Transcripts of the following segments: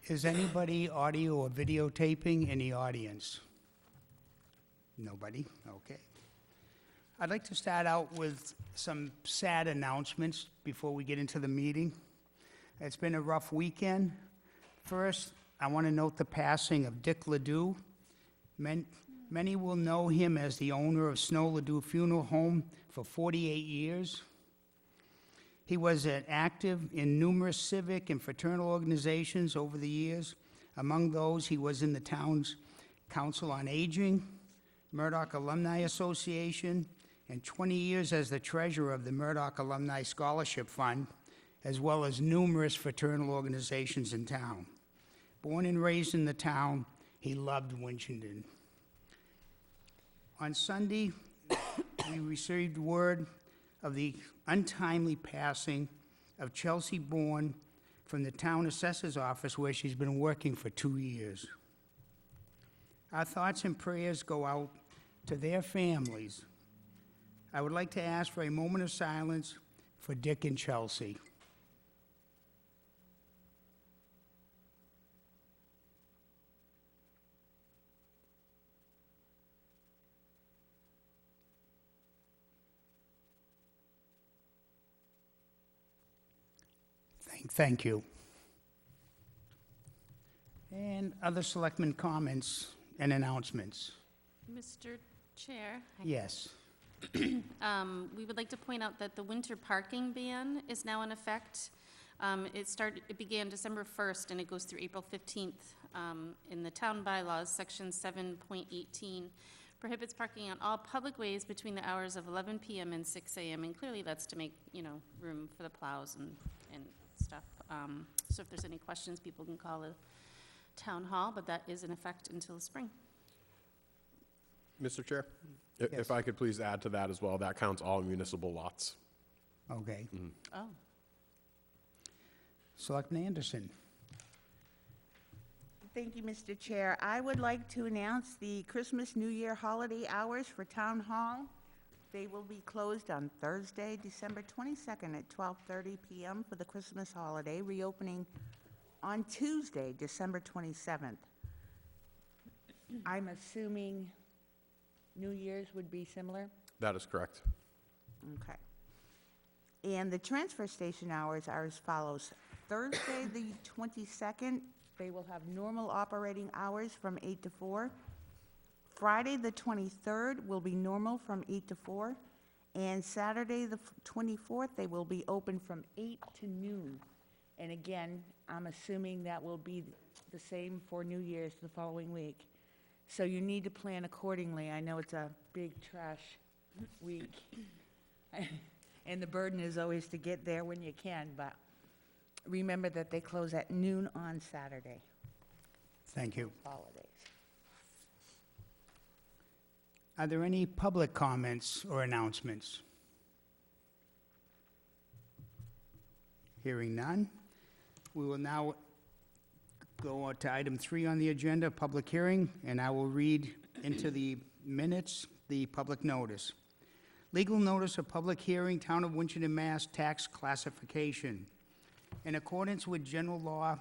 Is anybody audio or videotaping in the audience? Nobody? Okay. I'd like to start out with some sad announcements before we get into the meeting. It's been a rough weekend. First, I want to note the passing of Dick Ledoux. Many will know him as the owner of Snow Ledoux Funeral Home for 48 years. He was active in numerous civic and fraternal organizations over the years. Among those, he was in the town's Council on Aging, Murdoch Alumni Association, and 20 years as the treasurer of the Murdoch Alumni Scholarship Fund, as well as numerous fraternal organizations in town. Born and raised in the town, he loved Winchendon. On Sunday, we received word of the untimely passing of Chelsea Bourne from the town assessor's office, where she's been working for 2 years. Our thoughts and prayers go out to their families. I would like to ask for a moment of silence for Dick and Chelsea. Thank you. And other selectmen comments and announcements? Mr. Chair? Yes. We would like to point out that the winter parking ban is now in effect. It began December 1st and it goes through April 15th. In the town bylaws, section 7.18 prohibits parking on all public ways between the hours of 11 p.m. and 6 a.m. And clearly that's to make, room for the plows and stuff. So if there's any questions, people can call the town hall, but that is in effect until spring. Mr. Chair, Yes. if I could please add to that as well, that counts all municipal lots. Okay. Oh. Selectman Anderson. Thank you, Mr. Chair. I would like to announce the Christmas New Year holiday hours for Town Hall. They will be closed on Thursday, December 22nd at 12:30 p.m. for the Christmas holiday, reopening on Tuesday, December 27th. I'm assuming New Year's would be similar? That is correct. Okay. And the transfer station hours are as follows. Thursday, the 22nd, they will have normal operating hours from 8 to 4. Friday, the 23rd, will be normal from 8 to 4. And Saturday, the 24th, they will be open from 8 to noon. And again, I'm assuming that will be the same for New Year's the following week. So you need to plan accordingly. I know it's a big trash week. And the burden is always to get there when you can, but remember that they close at noon on Saturday. Thank you. Holidays. Are there any public comments or announcements? Hearing none, we will now go on to item 3 on the agenda, public hearing, and I will read into the minutes the public notice. Legal notice of public hearing, Town of Winchendon, Mass. Tax classification. In accordance with General Law,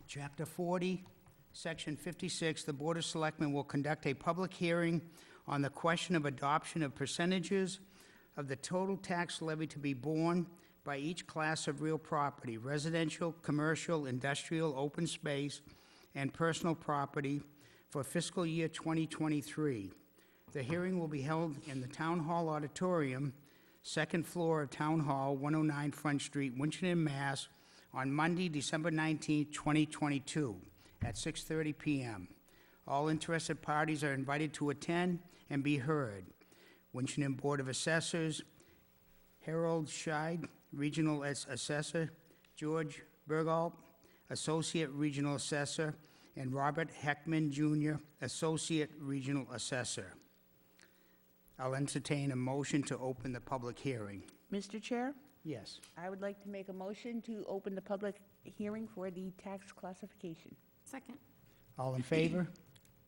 Chapter 40, Section 56, the Board of Selectmen will conduct a public hearing on the question of adoption of percentages of the total tax levy to be borne by each class of real property, residential, commercial, industrial, open space, and personal property for fiscal year 2023. The hearing will be held in the Town Hall Auditorium, second floor of Town Hall, 109 Front Street, Winchendon, Mass., on Monday, December 19, 2022, at 6:30 p.m. All interested parties are invited to attend and be heard. Winchendon Board of Assessors, Harold Scheid, Regional Assessor, George Bergalt, Associate Regional Assessor, and Robert Heckman, Jr., Associate Regional Assessor. I'll entertain a motion to open the public hearing. Mr. Chair, Yes. I would like to make a motion to open the public hearing for the tax classification. Second. All in favor?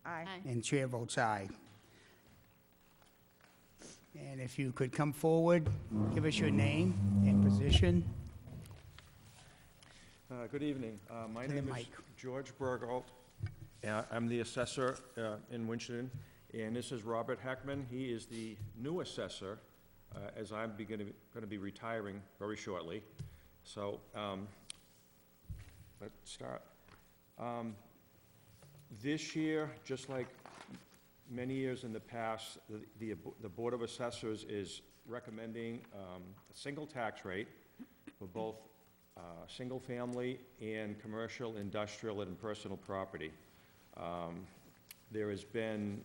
Aye. And chair votes aye. And if you could come forward, give us your name and position. Good evening. My To the name is mic. George Burgolt. I'm the assessor in Winchendon, and this is Robert Heckman. He is the new assessor, as I'm going to be retiring very shortly. So, let's start. This year, just like many years in the past, the Board of Assessors is recommending a single tax rate for both single-family and commercial, industrial, and personal property. There has been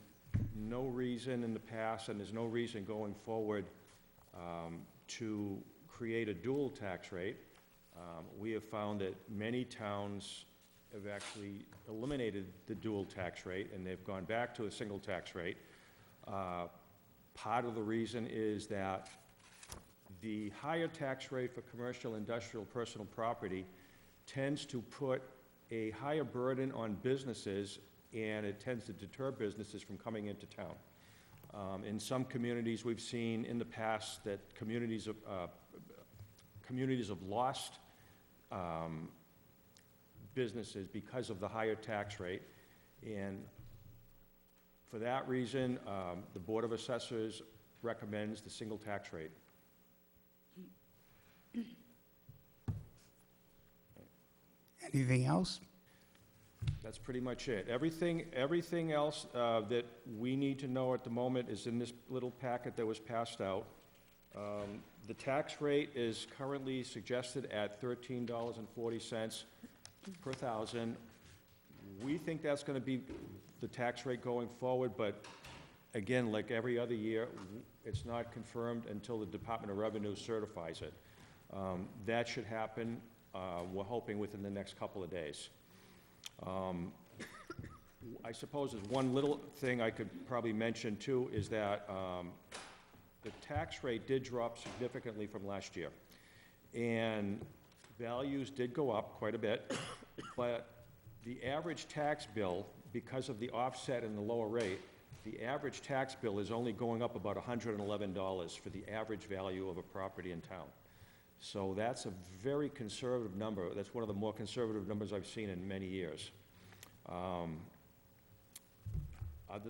no reason in the past, and there's no reason going forward, to create a dual tax rate. We have found that many towns have actually eliminated the dual tax rate, and they've gone back to a single tax rate. Part of the reason is that the higher tax rate for commercial, industrial, personal property tends to put a higher burden on businesses, and it tends to deter businesses from coming into town. In some communities, we've seen in the past that communities have lost businesses because of the higher tax rate. And for that reason, the Board of Assessors recommends the single tax rate. Anything else? That's pretty much it. Everything else that we need to know at the moment is in this little packet that was passed out. The tax rate is currently suggested at $13.40 per thousand. We think that's going to be the tax rate going forward, but again, like every other year, it's not confirmed until the Department of Revenue certifies it. That should happen, we're hoping, within the next couple of days. I suppose there's one little thing I could probably mention too, is that the tax rate did drop significantly from last year. And values did go up quite a bit, but the average tax bill, because of the offset and the lower rate, the average tax bill is only going up about $111 for the average value of a property in town. So that's a very conservative number. That's one of the more conservative numbers I've seen in many years. Other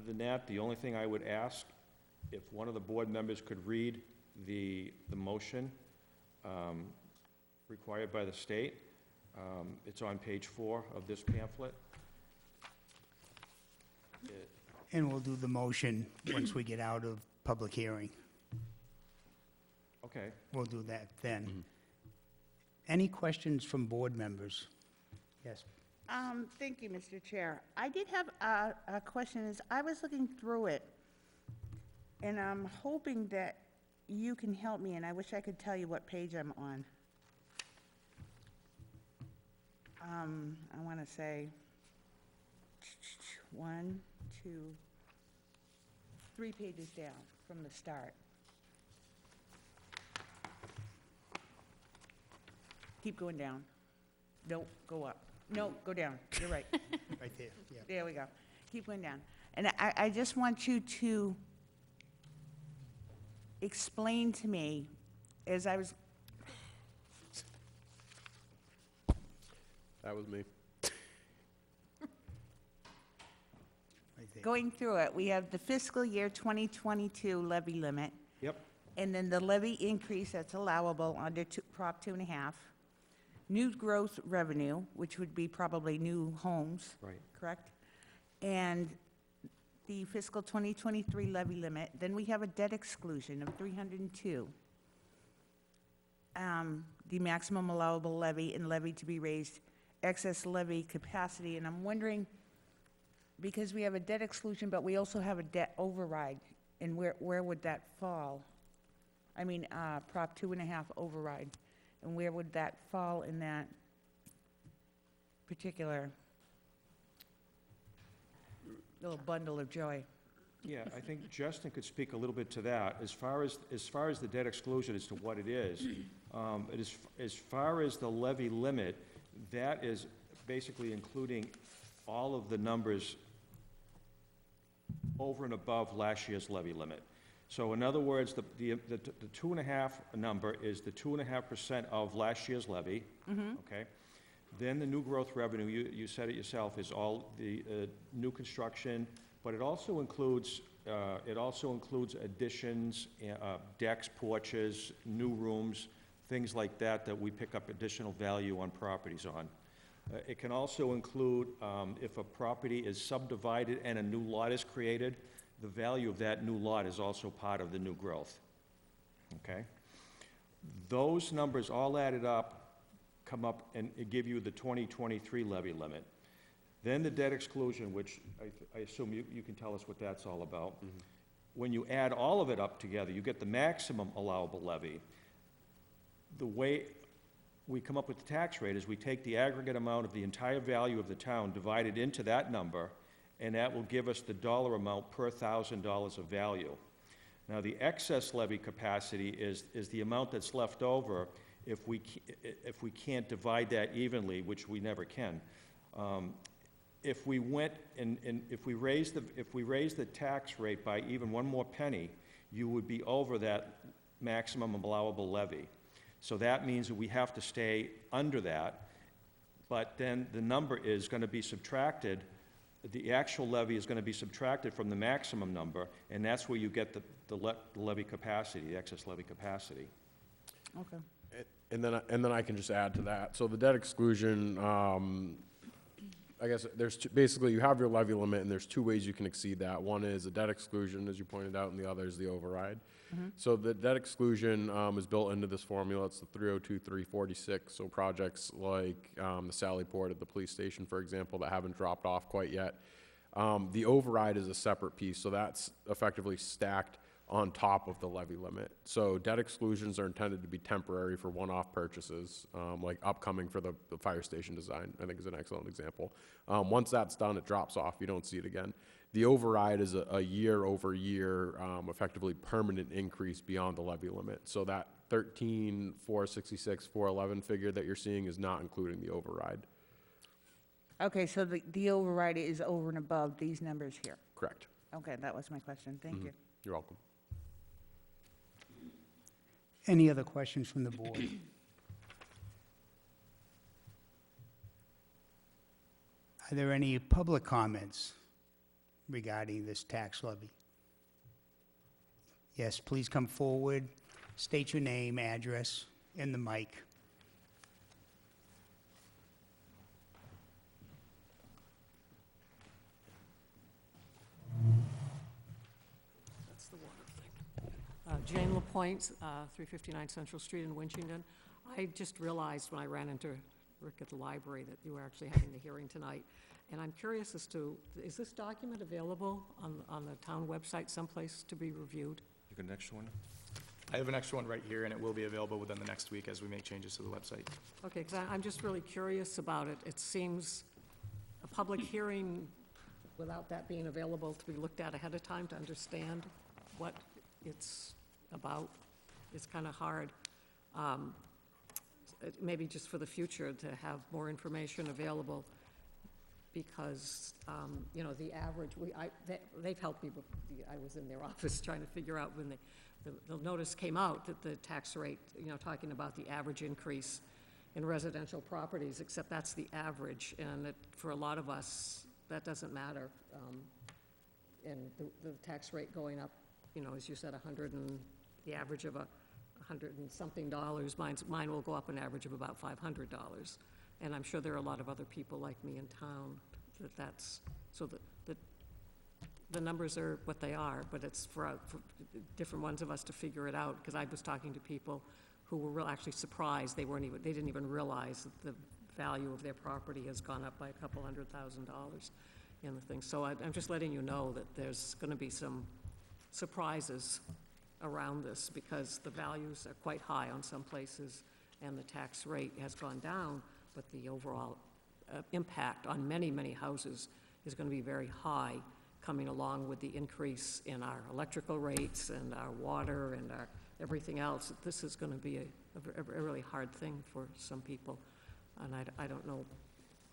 than that, the only thing I would ask, if one of the board members could read the motion required by the state. It's on page 4 of this pamphlet. And we'll do the motion once we get out of public hearing. Okay. We'll do that then. Any questions from board members? Yes. Thank you, Mr. Chair. I did have a question. As I was looking through it, and I'm hoping that you can help me, and I wish I could tell you what page I'm on. I want to say 1, 2, 3 pages down from the start. Keep going down. No, go up. No, go down. You're right. Right there, yeah. There we go. Keep going down. And I just want you to explain to me, as I was That was me. Right there. going through it, we have the fiscal year 2022 levy limit, Yep. and then the levy increase that's allowable under Prop 2.5, new growth revenue, which would be probably new homes. Right. Correct? And the fiscal 2023 levy limit. Then we have a debt exclusion of 302. The maximum allowable levy and levy to be raised, excess levy capacity. And I'm wondering, because we have a debt exclusion, but we also have a debt override, and where would that fall? I mean, Prop 2.5 override, and where would that fall in that particular little bundle of joy? Yeah, I think Justin could speak a little bit to that. As far as the debt exclusion as to what it is, as far as the levy limit, that is basically including all of the numbers over and above last year's levy limit. So in other words, the 2.5 number is the 2.5% of last year's levy, okay? Then the new growth revenue, you said it yourself, is all the new construction, but it also includes additions, decks, porches, new rooms, things like that, that we pick up additional value on properties on. It can also include, if a property is subdivided and a new lot is created, the value of that new lot is also part of the new growth, okay? Those numbers all added up come up and give you the 2023 levy limit. Then the debt exclusion, which I assume you can tell us what that's all about. When you add all of it up together, you get the maximum allowable levy. The way we come up with the tax rate is we take the aggregate amount of the entire value of the town, divide it into that number, and that will give us the dollar amount per $1,000 of value. Now, the excess levy capacity is the amount that's left over if we can't divide that evenly, which we never can. If we went and if we raise the tax rate by even one more penny, you would be over that maximum allowable levy. So that means that we have to stay under that, but then the number is going to be subtracted, the actual levy is going to be subtracted from the maximum number, and that's where you get the levy capacity, the excess levy capacity. Okay. And then I can just add to that. So the debt exclusion, I guess there's basically you have your levy limit, and there's two ways you can exceed that. One is a debt exclusion, as you pointed out, and the other is the override. So the debt exclusion is built into this formula. It's the 302-346. So projects like the Sally Port at the police station, for example, that haven't dropped off quite yet. The override is a separate piece, so that's effectively stacked on top of the levy limit. So debt exclusions are intended to be temporary for one-off purchases, like upcoming for the fire station design, I think is an excellent example. Once that's done, it drops off. You don't see it again. The override is a year-over-year, effectively permanent increase beyond the levy limit. So that 13,466,411 figure that you're seeing is not including the override. Okay, so the override is over and above these numbers here. Correct. Okay, that was my question. Thank you. You're welcome. Any other questions from the board? Are there any public comments regarding this tax levy? Yes, please come forward, state your name, address, and the mic. That's the water thing. Jane LaPointe, 359 Central Street in Winchington. I just realized when I ran into Rick at the library that you were actually having the hearing tonight. And I'm curious as to, is this document available on the town website someplace to be reviewed? You got an extra one? I have an extra one right here, and it will be available within the next week as we make changes to the website. Okay, because I'm just really curious about it. It seems a public hearing without that being available to be looked at ahead of time to understand what it's about is kind of hard. Maybe just for the future to have more information available, because, you know, the average, they've helped me, I was in their office trying to figure out when the notice came out that the tax rate, you know, talking about the average increase in residential properties, except that's the average, and for a lot of us, that doesn't matter. And the tax rate going up, you know, as you said, the average of $100 and something dollars, mine will go up an average of about $500. And I'm sure there are a lot of other people like me in town so the numbers are what they are, but it's for different ones of us to figure it out, because I was talking to people who were actually surprised. They didn't even realize that the value of their property has gone up by a couple $100,000 in the thing. So I'm just letting you know that there's going to be some surprises around this, because the values are quite high on some places and the tax rate has gone down, but the overall impact on many, many houses is going to be very high, coming along with the increase in our electrical rates and our water and our everything else. This is going to be a really hard thing for some people, and I don't know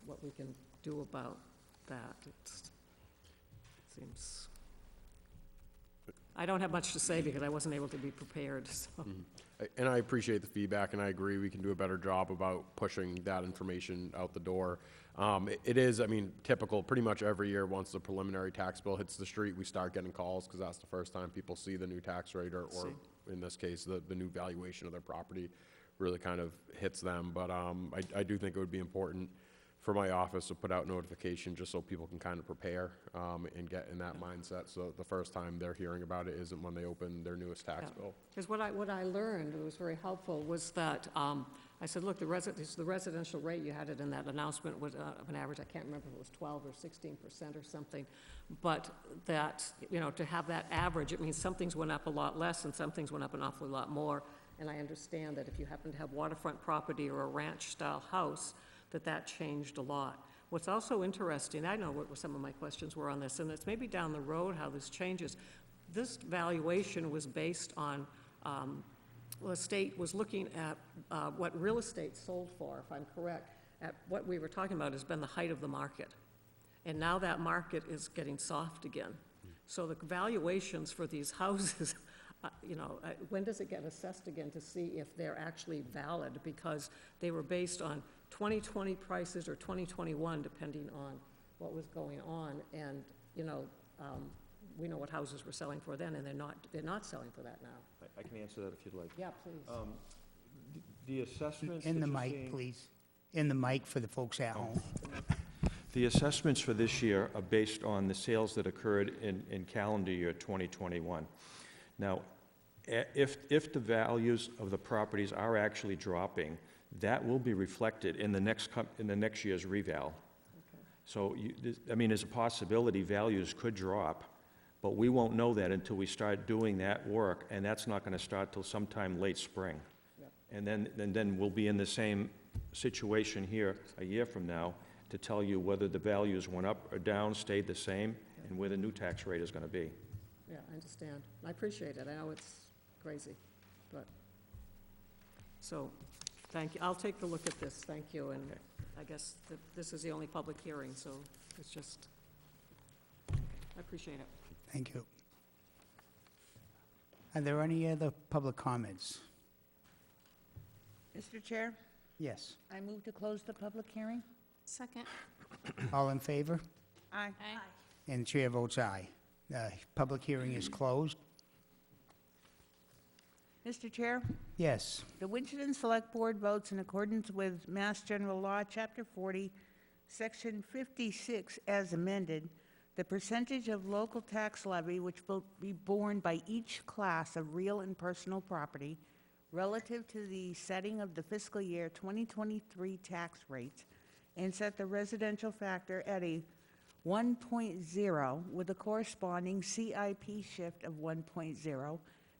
what we can do about that. It seems... I don't have much to say because I wasn't able to be prepared, so. And I appreciate the feedback, and I agree we can do a better job about pushing that information out the door. It is, I mean, typical, pretty much every year, once the preliminary tax bill hits the street, we start getting calls, because that's the first time people see the new tax rate, or in this case, the new valuation of their property really kind of hits them. But I do think it would be important for my office to put out notification, just so people can kind of prepare and get in that mindset, so the first time they're hearing about it isn't when they open their newest tax bill. Because what I learned, it was very helpful, was that, I said, look, the residential rate, you had it in that announcement, was an average, I can't remember if it was 12 or 16% or something, but that, to have that average, it means some things went up a lot less and some things went up an awfully lot more. And I understand that if you happen to have waterfront property or a ranch-style house, that changed a lot. What's also interesting, I know what some of my questions were on this, and it's maybe down the road how this changes. This valuation was based on, the state was looking at what real estate sold for, if I'm correct, at what we were talking about has been the height of the market. And now that market is getting soft again. So the valuations for these houses, when does it get assessed again to see if they're actually valid? Because they were based on 2020 prices or 2021, depending on what was going on. And, we know what houses were selling for then, and they're not selling for that now. I can answer that if you'd like. Yeah, please. The assessments In that the you're mic, seeing- please. In the mic for the folks at home. The assessments for this year are based on the sales that occurred in calendar year 2021. Now, if the values of the properties are actually dropping, that will be reflected in the next year's reval. So, there's a possibility values could drop, but we won't know that until we start doing that work, and that's not going to start till sometime late spring. Yep. And then we'll be in the same situation here a year from now to tell you whether the values went up or down, stayed the same, and where the new tax rate is going to be. Yeah, I understand. I appreciate it. I know it's crazy, but, so, thank you. I'll take a look at this, thank you, and I guess that this is the only public hearing, so it's just, I appreciate it. Thank you. Are there any other public comments? Mr. Chair, Yes. I move to close the public hearing. Second. All in favor? Aye. Aye. And the chair votes aye. The public hearing is closed. Mr. Chair, Yes. the Winchendon Select Board votes in accordance with Mass General Law, Chapter 40, Section 56, as amended, the percentage of local tax levy which will be borne by each class of real and personal property relative to the setting of the fiscal year 2023 tax rates, and set the residential factor at a 1.0 with a corresponding CIP shift of 1.0,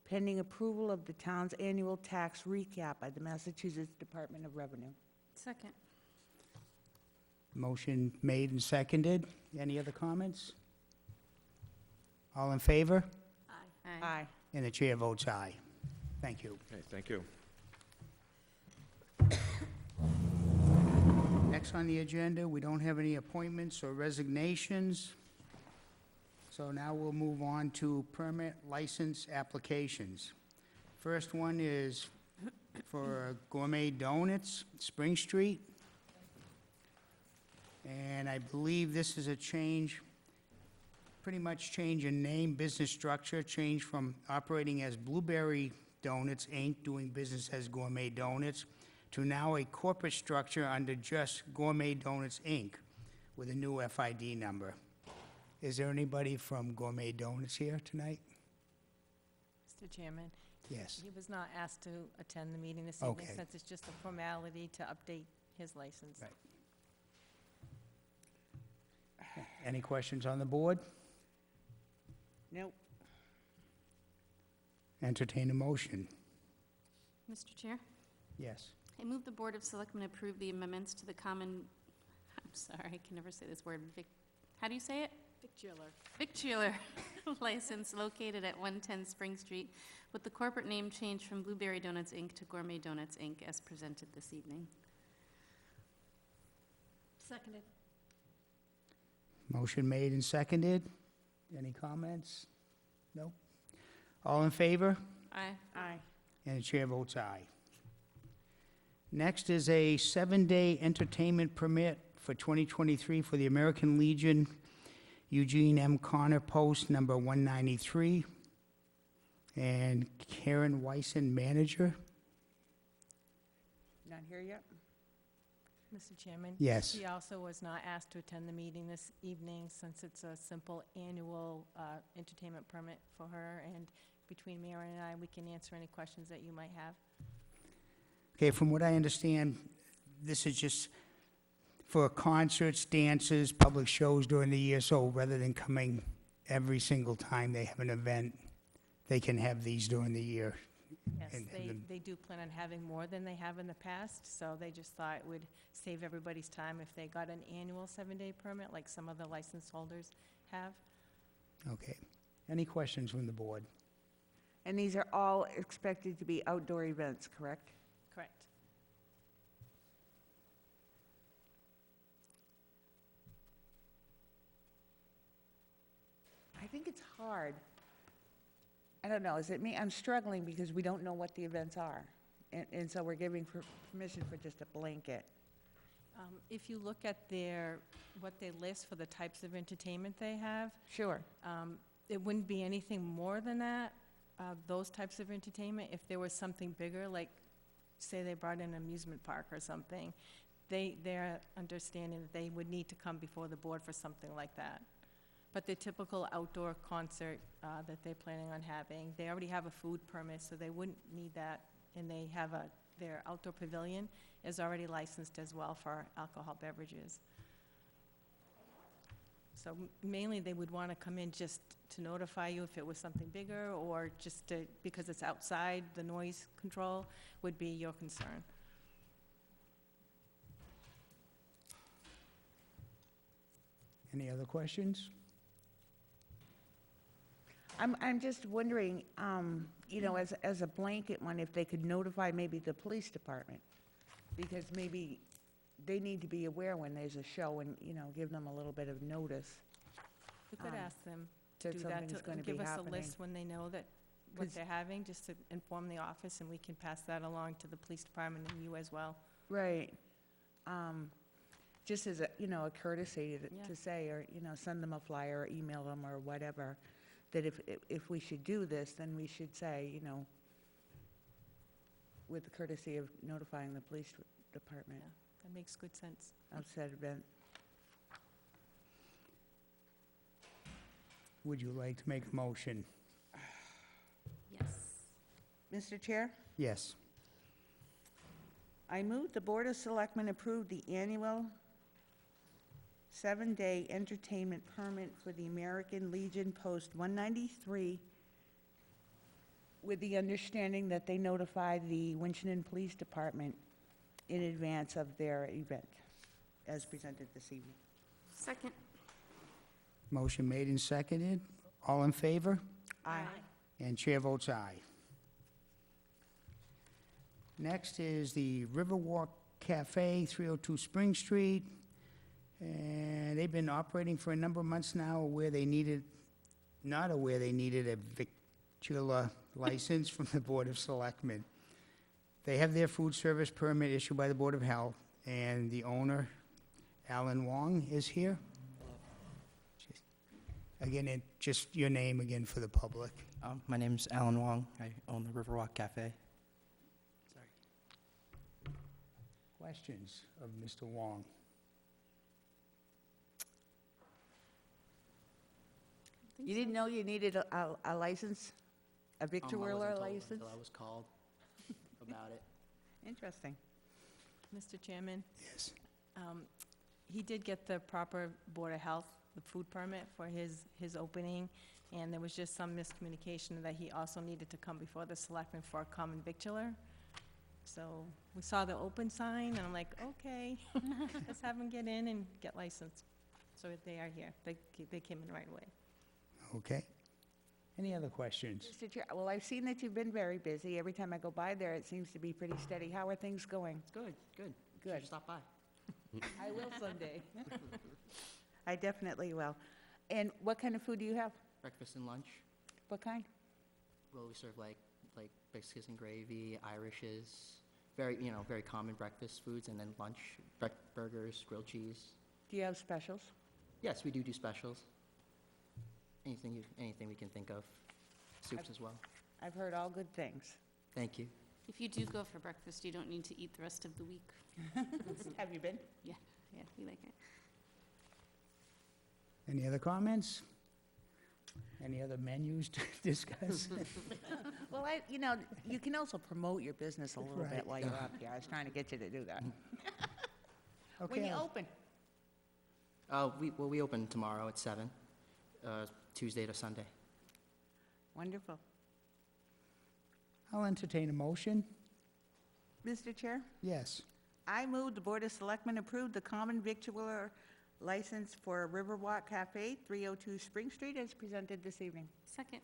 pending approval of the town's annual tax recap by the Massachusetts Department of Revenue. Second. Motion made and seconded. Any other comments? All in favor? Aye. And the chair votes aye. Thank you. Okay, thank you. Next on the agenda, we don't have any appointments or resignations. So now we'll move on to permit license applications. First one is for Gourmet Donuts, Spring Street. And I believe this is a change, pretty much change in name, business structure, change from operating as Blueberry Donuts, Inc., doing business as Gourmet Donuts, to now a corporate structure under just Gourmet Donuts, Inc., with a new FID number. Is there anybody from Gourmet Donuts here tonight? Mr. Chairman, Yes. he was not asked to attend the meeting this evening Okay. since it's just a formality to update his license. Right. Any questions on the board? Nope. Entertain a motion. Mr. Chair, Yes. I move the Board of Selectmen approve the amendments to the common, I'm sorry, I can never say this word, how do you say it? Victualler license located at 110 Spring Street with the corporate name change from Blueberry Donuts, Inc. to Gourmet Donuts, Inc. as presented this evening. Seconded. Motion made and seconded. Any comments? No? All in favor? Aye. Aye. And the chair votes aye. Next is a 7-day entertainment permit for 2023 for the American Legion Eugene M. Connor Post number 193. And Karen Wyson, manager. Not here yet? Mr. Chairman? Yes. She also was not asked to attend the meeting this evening since it's a simple annual entertainment permit for her. And between Mary and I, we can answer any questions that you might have. Okay, from what I understand, this is just for concerts, dances, public shows during the year, so rather than coming every single time they have an event, they can have these during the year. Yes, And they do plan on having more than they have in the past, so they just thought it would save everybody's time if they got an annual 7-day permit like some of the license holders have. Okay. Any questions from the board? And these are all expected to be outdoor events, correct? Correct. I think it's hard. I don't know, is it me? I'm struggling because we don't know what the events are. And so we're giving permission for just a blanket. If you look at what they list for the types of entertainment they have, Sure. it wouldn't be anything more than that, those types of entertainment. If there was something bigger, like, say they brought in an amusement park or something, they're understanding that they would need to come before the board for something like that. But the typical outdoor concert that they're planning on having, they already have a food permit, so they wouldn't need that. And they have their outdoor pavilion is already licensed as well for alcohol beverages. So mainly, they would want to come in just to notify you if it was something bigger, or just to, because it's outside, the noise control would be your concern. Any other questions? I'm just wondering, you know, as a blanket one, if they could notify maybe the police department, because maybe they need to be aware when there's a show and, you know, give them a little bit of notice. We could ask them to that do that, something's gonna be give us a happening. list when they know that, what 'Cause- they're having, just to inform the office, and we can pass that along to the police department and you as well. Right. Just as a, you know, a courtesy Yeah. to say, or, you know, send them a flyer or email them or whatever, that if we should do this, then we should say, you know, with the courtesy of notifying the police department Yeah. That makes good sense. of said event. Would you like to make a motion? Yes. Mr. Chair, Yes. I move the Board of Selectmen approve the annual 7-day entertainment permit for the American Legion Post 193 with the understanding that they notify the Winchendon Police Department in advance of their event, as presented this evening. Second. Motion made and seconded. All in favor? Aye. And chair votes aye. Next is the Riverwalk Cafe, 302 Spring Street. And they've been operating for a number of months now where they needed, not aware they needed a victular license from the Board of Selectmen. They have their food service permit issued by the Board of Health, and the owner, Alan Wong, is here. Again, just your name again for the public. My name's Alan Wong. I own the Riverwalk Cafe. Questions of Mr. Wong? You didn't know you needed a license, a victualler license? Until I was called about it. Interesting. Mr. Chairman, Yes. he did get the proper Board of Health, the food permit for his opening, and there was just some miscommunication that he also needed to come before the selectmen for a common victular. So we saw the open sign, and I'm like, okay, let's have him get in and get licensed. So they are here. They came in right away. Okay. Any other questions? Mr. Chair, well, I've seen that you've been very busy. Every time I go by there, it seems to be pretty steady. How are things going? It's good, good. Good. Should stop by. I will someday. I definitely will. And what kind of food do you have? Breakfast and lunch. What kind? Well, we serve like biscuits and gravy, Irishes, very common breakfast foods, and then lunch, burgers, grilled cheese. Do you have specials? Yes, we do specials. Anything we can think of. Soups as well. I've heard all good things. Thank you. If you do go for breakfast, you don't need to eat the rest of the week. Have you been? Yeah, we like it. Any other comments? Any other menus to discuss? Well, you can also promote your business a little bit Right. while you're up here. I was trying to get you to do that. When Okay, you open? We open tomorrow at 7, Tuesday to Sunday. Wonderful. I'll entertain a motion. Mr. Chair, Yes. I move the Board of Selectmen approve the common victualler license for Riverwalk Cafe, 302 Spring Street, as presented this evening. Second.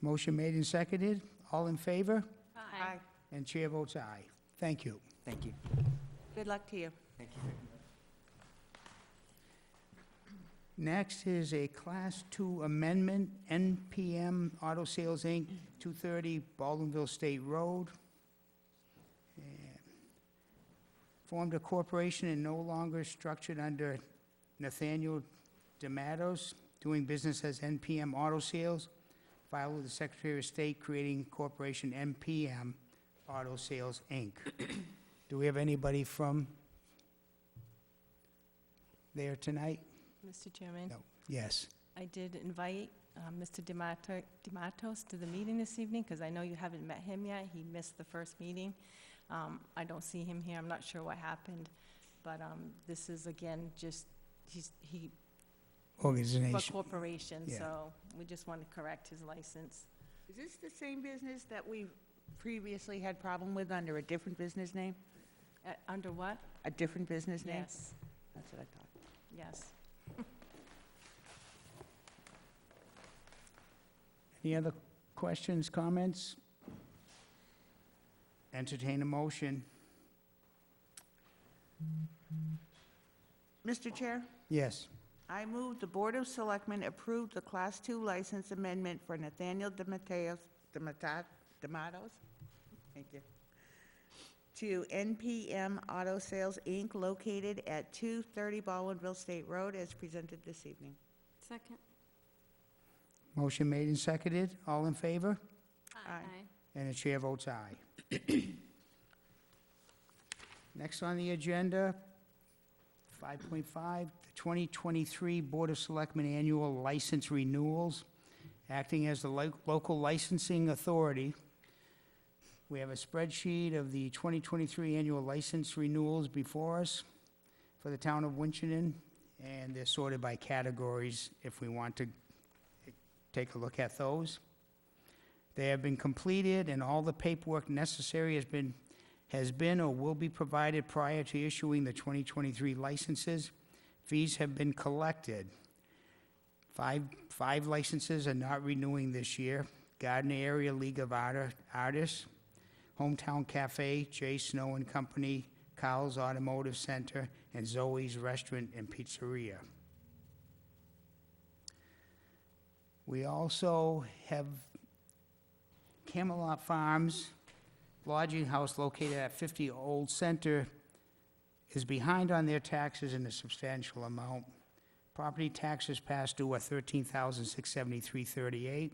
Motion made and seconded. All in favor? Aye. And chair votes aye. Thank you. Thank you. Good luck to you. Thank you. Next is a Class 2 amendment, NPM Auto Sales, Inc., 230 Baldwinville State Road. And formed a corporation and no longer structured under Nathaniel D'Amatos, doing business as NPM Auto Sales, filed with the Secretary of State, creating Corporation NPM Auto Sales, Inc. Do we have anybody from there tonight? Mr. Chairman? No. Yes. I did invite Mr. D'Amatos to the meeting this evening, because I know you haven't met him yet. He missed the first meeting. I don't see him here. I'm not sure what happened. But this is, again, just, he, for Organization. corporation, Yeah. so we just want to correct his license. Is this the same business that we previously had problem with under a different business name? Under what? A different business name? Yes, That's what I thought. yes. Any other questions, comments? Entertain a motion. Mr. Chair, Yes. I move the Board of Selectmen approve the Class 2 license amendment for Nathaniel D'Amatos, thank you, to NPM Auto Sales, Inc., located at 230 Baldwinville State Road, as presented this evening. Second. Motion made and seconded. All in favor? Aye. And the chair votes aye. Next on the agenda, 5.5, the 2023 Board of Selectmen Annual License Renewals. Acting as the local licensing authority, we have a spreadsheet of the 2023 annual license renewals before us for the town of Winchendon, and they're sorted by categories if we want to take a look at those. They have been completed, and all the paperwork necessary has been or will be provided prior to issuing the 2023 licenses. Fees have been collected. Five licenses are not renewing this year. Gardner Area League of Artists, Hometown Cafe, J. Snow and Company, Carl's Automotive Center, and Zoe's Restaurant and Pizzeria. We also have Camelot Farms Lodging House, located at 50 Old Center, is behind on their taxes in a substantial amount. Property taxes past due are $13,673.38.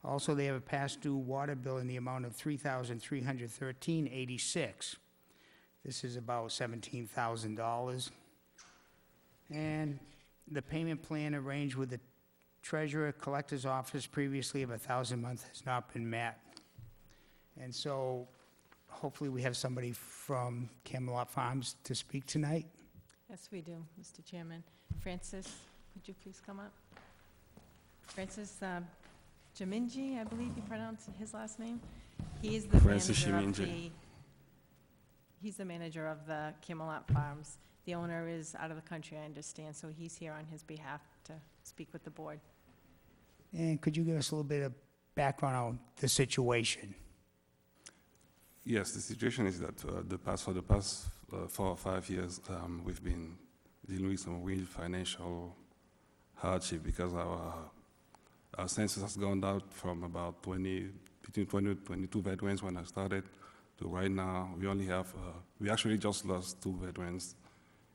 Also, they have a past due water bill in the amount of $3,313.86. This is about $17,000. And the payment plan arranged with the treasurer collector's office previously of $1,000 a month has not been met. And so hopefully we have somebody from Camelot Farms to speak tonight. Yes, we do, Mr. Chairman. Francis, would you please come up? Francis Jaminji, I believe you pronounce his last name. He is the Francis manager of Jaminji. he's the manager of the Camelot Farms. The owner is out of the country, I understand, so he's here on his behalf to speak with the board. And could you give us a little bit of background on the situation? Yes, the situation is that for the past 4 or 5 years, we've been dealing with some real financial hardship because Our census has gone down from about 20, between 20 and 22 veterans when I started, to right now, we only have, we actually just lost 2 veterans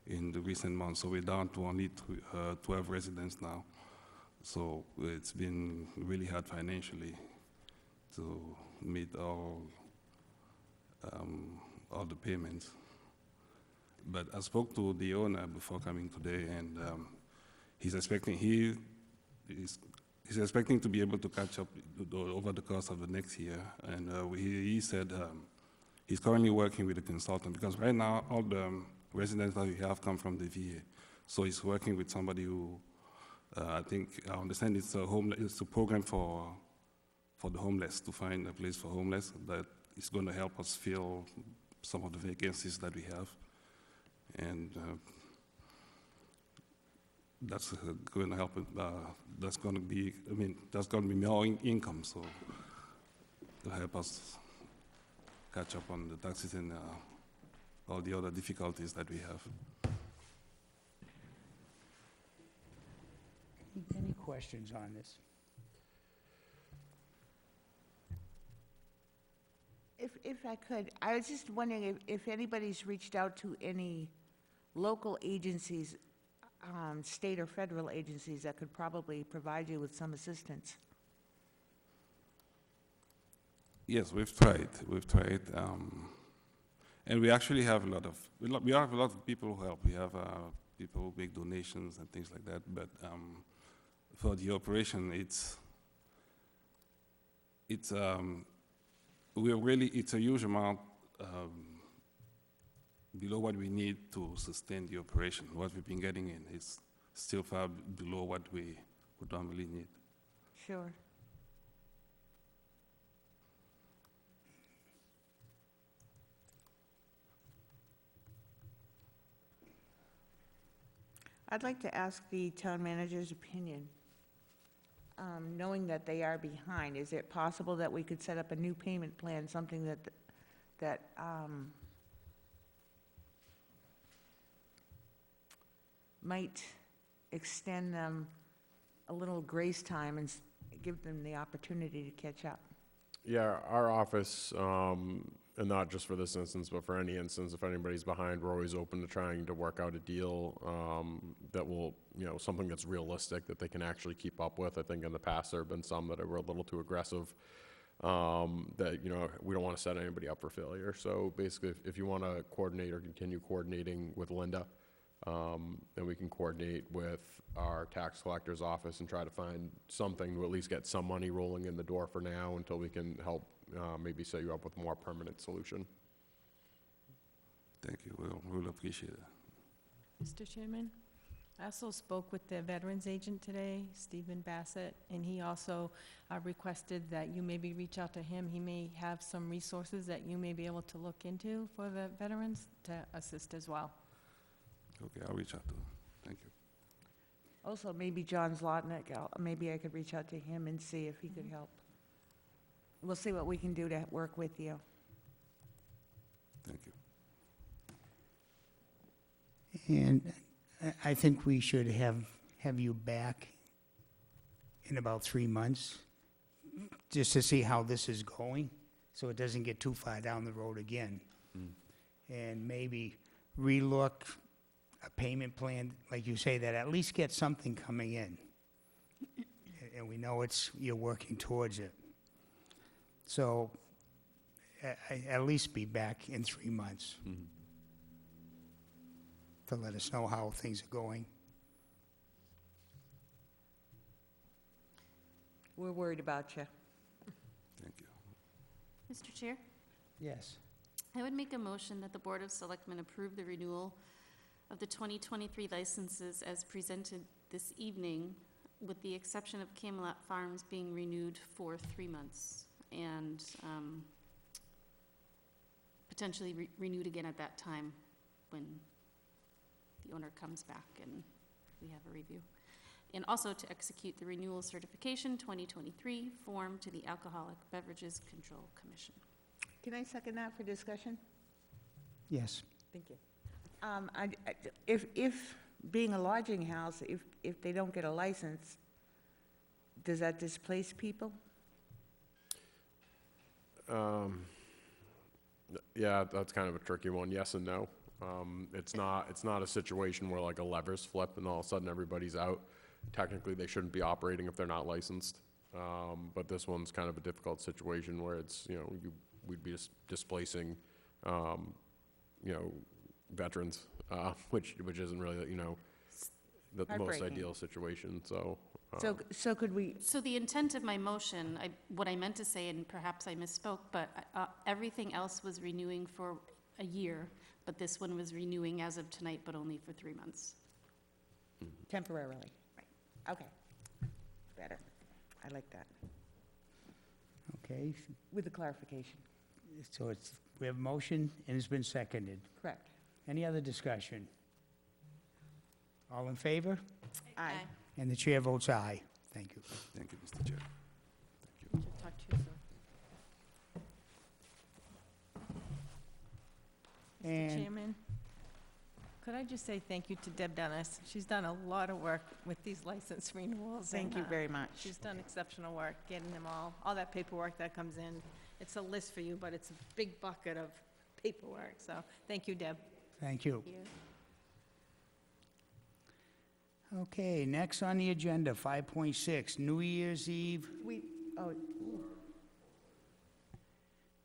in the recent months, so we're down to only 12 residents now. So it's been really hard financially to meet all the payments. But I spoke to the owner before coming today, and he's expecting to be able to catch up over the course of the next year. And he said he's currently working with a consultant, because right now all the residents that we have come from the VA. So he's working with somebody who, I understand it's a program for the homeless, to find a place for homeless that is going to help us fill some of the vacancies that we have. And that's going to help, that's going to be more income, so to help us catch up on the taxes and all the other difficulties that we have. Any questions on this? If I could, I was just wondering if anybody's reached out to any local agencies, state or federal agencies that could probably provide you with some assistance. Yes, we've tried, and we actually have a lot of people who help. We have people who make donations and things like that, but for the operation, it's a huge amount below what we need to sustain the operation. What we've been getting in is still far below what we would normally need. Sure. I'd like to ask the town manager's opinion. Knowing that they are behind, is it possible that we could set up a new payment plan, something that might extend them a little grace time and give them the opportunity to catch up? Yeah, our office, and not just for this instance, but for any instance, if anybody's behind, we're always open to trying to work out a deal that will, something that's realistic that they can actually keep up with. I think in the past there have been some that were a little too aggressive, that, we don't want to set anybody up for failure. So basically, if you want to coordinate or continue coordinating with Linda, then we can coordinate with our tax collector's office and try to find something to at least get some money rolling in the door for now until we can help maybe set you up with a more permanent solution. Thank you. We'll appreciate it. Mr. Chairman, I also spoke with the Veterans Agent today, Stephen Bassett, and he also requested that you maybe reach out to him. He may have some resources that you may be able to look into for the veterans to assist as well. Okay, I'll reach out to him. Thank you. Also, maybe John Zlotnick, maybe I could reach out to him and see if he could help. We'll see what we can do to work with you. Thank you. And I think we should have you back in about 3 months, just to see how this is going, so it doesn't get too far down the road again. And maybe relook a payment plan, like you say, that at least gets something coming in. And we know you're working towards it. So at least be back in 3 months to let us know how things are going. We're worried about you. Thank you. Mr. Chair, Yes. I would make a motion that the Board of Selectmen approve the renewal of the 2023 licenses as presented this evening, with the exception of Camelot Farms being renewed for 3 months and potentially renewed again at that time when the owner comes back and we have a review. And also to execute the renewal certification 2023 form to the Alcoholic Beverages Control Commission. Can I second that for discussion? Yes. Thank you. If being a lodging house, if they don't get a license, Does that displace people? Yeah, that's kind of a tricky one, yes and no. It's not a situation where like a lever's flip and all of a sudden everybody's out. Technically, they shouldn't be operating if they're not licensed. But this one's kind of a difficult situation where it's, we'd be displacing, veterans, which isn't really, the most Heartbreaking. ideal situation, so. So could we, So the intent of my motion, what I meant to say, and perhaps I misspoke, but everything else was renewing for a year, but this one was renewing as of tonight, but only for 3 months. temporarily? Right. Okay. Better. I like that, Okay, with the clarification. so we have a motion and it's been seconded. Correct. Any other discussion? All in favor? Aye. And the chair votes aye. Thank you. Thank you, Mr. Chair. Talk to you soon. Mr. And Chairman, could I just say thank you to Deb Dennis? She's done a lot of work with these license renewals. Thank and, you very much. She's done exceptional work getting them all that paperwork that comes in. It's a list for you, but it's a big bucket of paperwork, so thank you, Deb. thank you. Okay, next on the agenda, 5.6, New Year's Eve,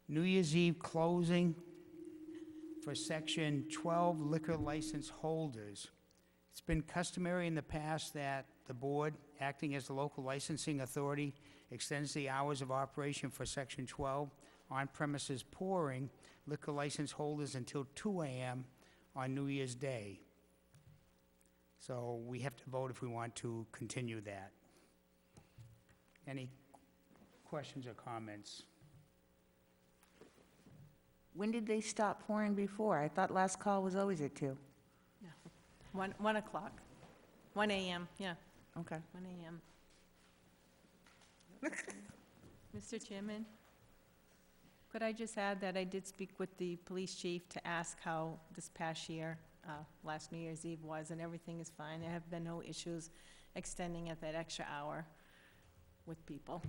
New Year's Eve closing for Section 12 liquor license holders. It's been customary in the past that the board, acting as the local licensing authority, extends the hours of operation for Section 12 on-premises pouring liquor license holders until 2 a.m. on New Year's Day. So we have to vote if we want to continue that. Any questions or comments? When did they stop pouring before? I thought last call was always at 2. 1 o'clock, 1 a.m., yeah, Okay. 1 a.m. Mr. Chairman, could I just add that I did speak with the police chief to ask how this past year, last New Year's Eve was, and everything is fine. There have been no issues extending at that extra hour with people.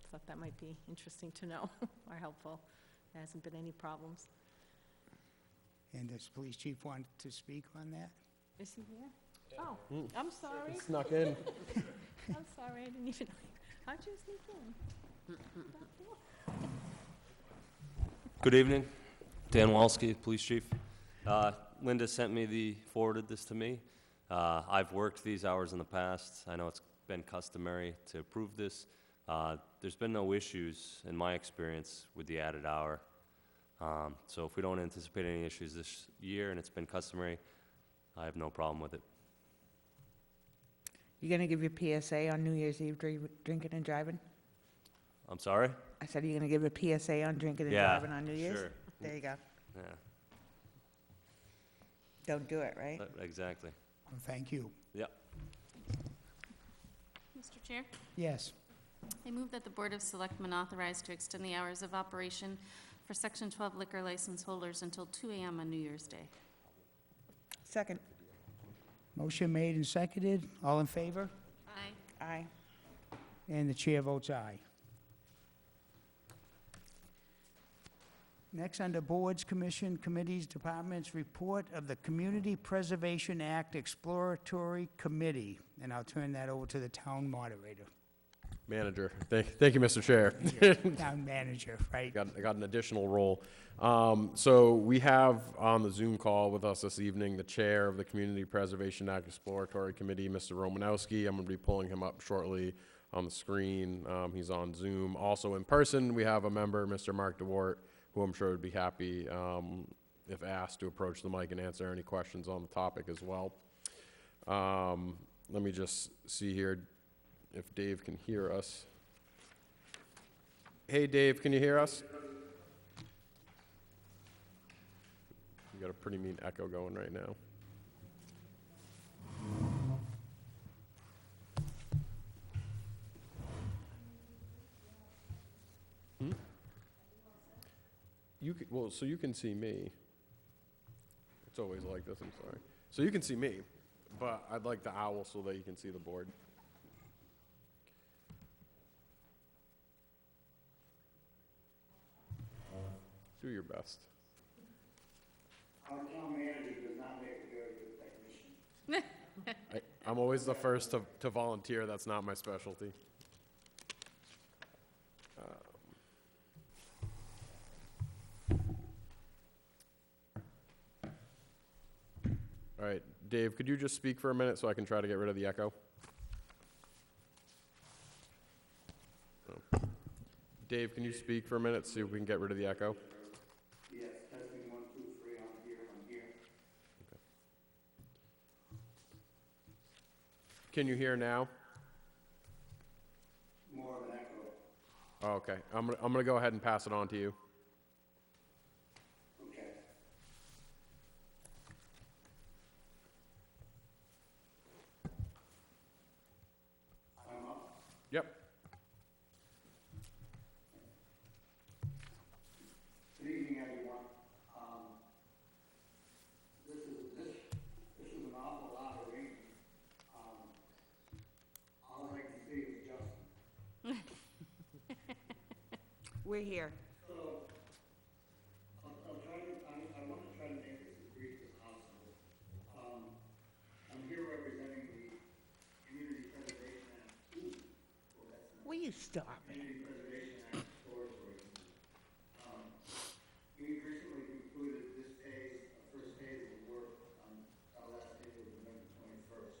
Thought that might be interesting to know, or helpful. There hasn't been any problems. And does police chief want to speak on that? Is he here? Oh, I'm sorry. Snuck in. I'm sorry, I didn't even, how'd you sneak in? Good evening, Dan Walski, Police Chief. Linda forwarded this to me. I've worked these hours in the past. I know it's been customary to approve this. There's been no issues, in my experience, with the added hour. So if we don't anticipate any issues this year and it's been customary, I have no problem with it. You gonna give your PSA on New Year's Eve drinking and driving? I'm sorry? I said, are you gonna give a PSA on drinking and Yeah, driving on New Year's? sure. There you go. Yeah, Don't do it, right? exactly. Well, thank you. Yep. Mr. Chair? Yes. I move that the Board of Selectmen authorize to extend the hours of operation for Section 12 liquor license holders until 2 a.m. on New Year's Day. Second. Motion made and seconded. All in favor? Aye. Aye. And the chair votes aye. Next, under Boards, Commission, Committees, Departments, report of the Community Preservation Act Exploratory Committee. And I'll turn that over to the town moderator. Manager, thank you, Mr. Chair. Town manager, right? I got an additional role. So we have on the Zoom call with us this evening, the chair of the Community Preservation Act Exploratory Committee, Mr. Romanowski. I'm going to be pulling him up shortly on the screen. He's on Zoom. Also in person, we have a member, Mr. Mark DeWart, who I'm sure would be happy, if asked, to approach the mic and answer any questions on the topic as well. Let me just see here if Dave can hear us. Hey, Dave, can you hear us? You got a pretty mean echo going right now. So you can see me. It's always like this, I'm sorry. So you can see me, but I'd like the owl so that you can see the board. Do your best. Our town manager does not make a very good technician. I'm always the first to volunteer. That's not my specialty. All right, Dave, could you just speak for a minute so I can try to get rid of the echo? Dave, can you speak for a minute, see if we can get rid of the echo? Yes, testing 1, 2, 3, I'm here. Can you hear now? More of an echo. Oh, okay, I'm gonna go ahead and pass it on to you. Okay. I'm up. Yep. Good evening, everyone. This is an awful lot of rain. All I can see is Justin. We're here. So, I'll try to, I want to try to make this as brief as possible. I'm here representing the Community Preservation Act. Ooh, well, that's not. Will you stop? Community Preservation Act storage ordinance. We recently concluded this phase, first phase of work on our last day was November 21st.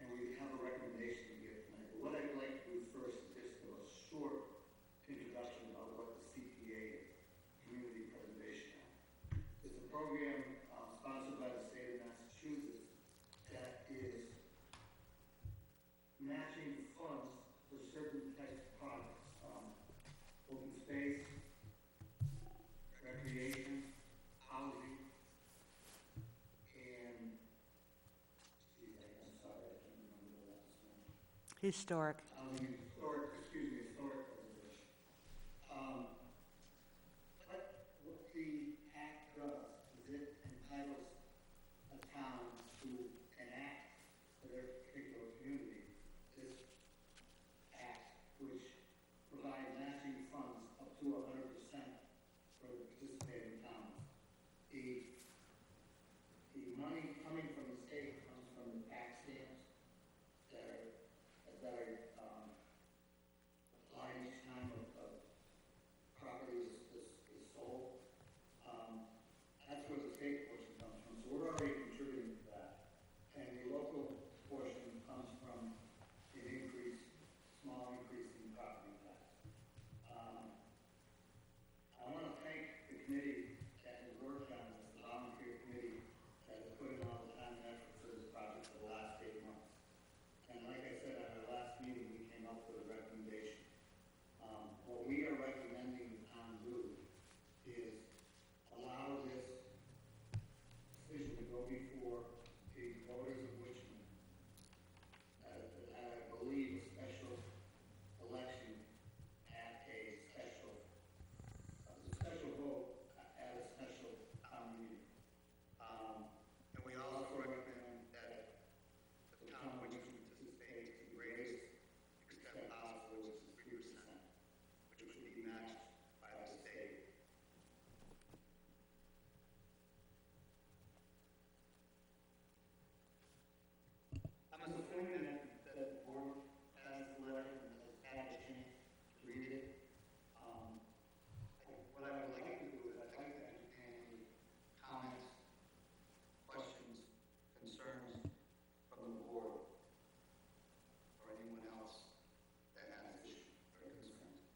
And we have a recommendation to give tonight. But what I'd like to do first is just do a short introduction about what the CPA is, Community Preservation Act. It's a program sponsored by the state of Massachusetts that is matching funds for certain types of projects. Open space, recreation, housing, and, geez, I'm sorry, I can't remember the last one. Historic. Historic preservation. What the act does is it entitles a town to enact for their particular community this act, which provides matching funds up to 100% for the participating towns. The money coming from the state comes from the tax stamps that are applied each time of property is sold. That's where the state portion comes from, so we're already contributing to that. And the local portion comes from an small increase in property tax. I want to thank the committee that has worked on this, the volunteer committee that has put in all the time and effort for this project for the last 8 months. And like I said, at our last meeting, we came up with a recommendation. What we are recommending the town do is allow this decision to go before the voters of Richmond at, I believe, a special election at a special vote at a special town meeting. And we also recommend that the town of Richmond participate to the greatest extent possible, which is 3%, which would be matched by the state. I'm assuming that the board has the letter and has had a chance to read it. What I would like to do is I'd like to entertain any comments, questions, concerns from the board or anyone else that has issues or concerns.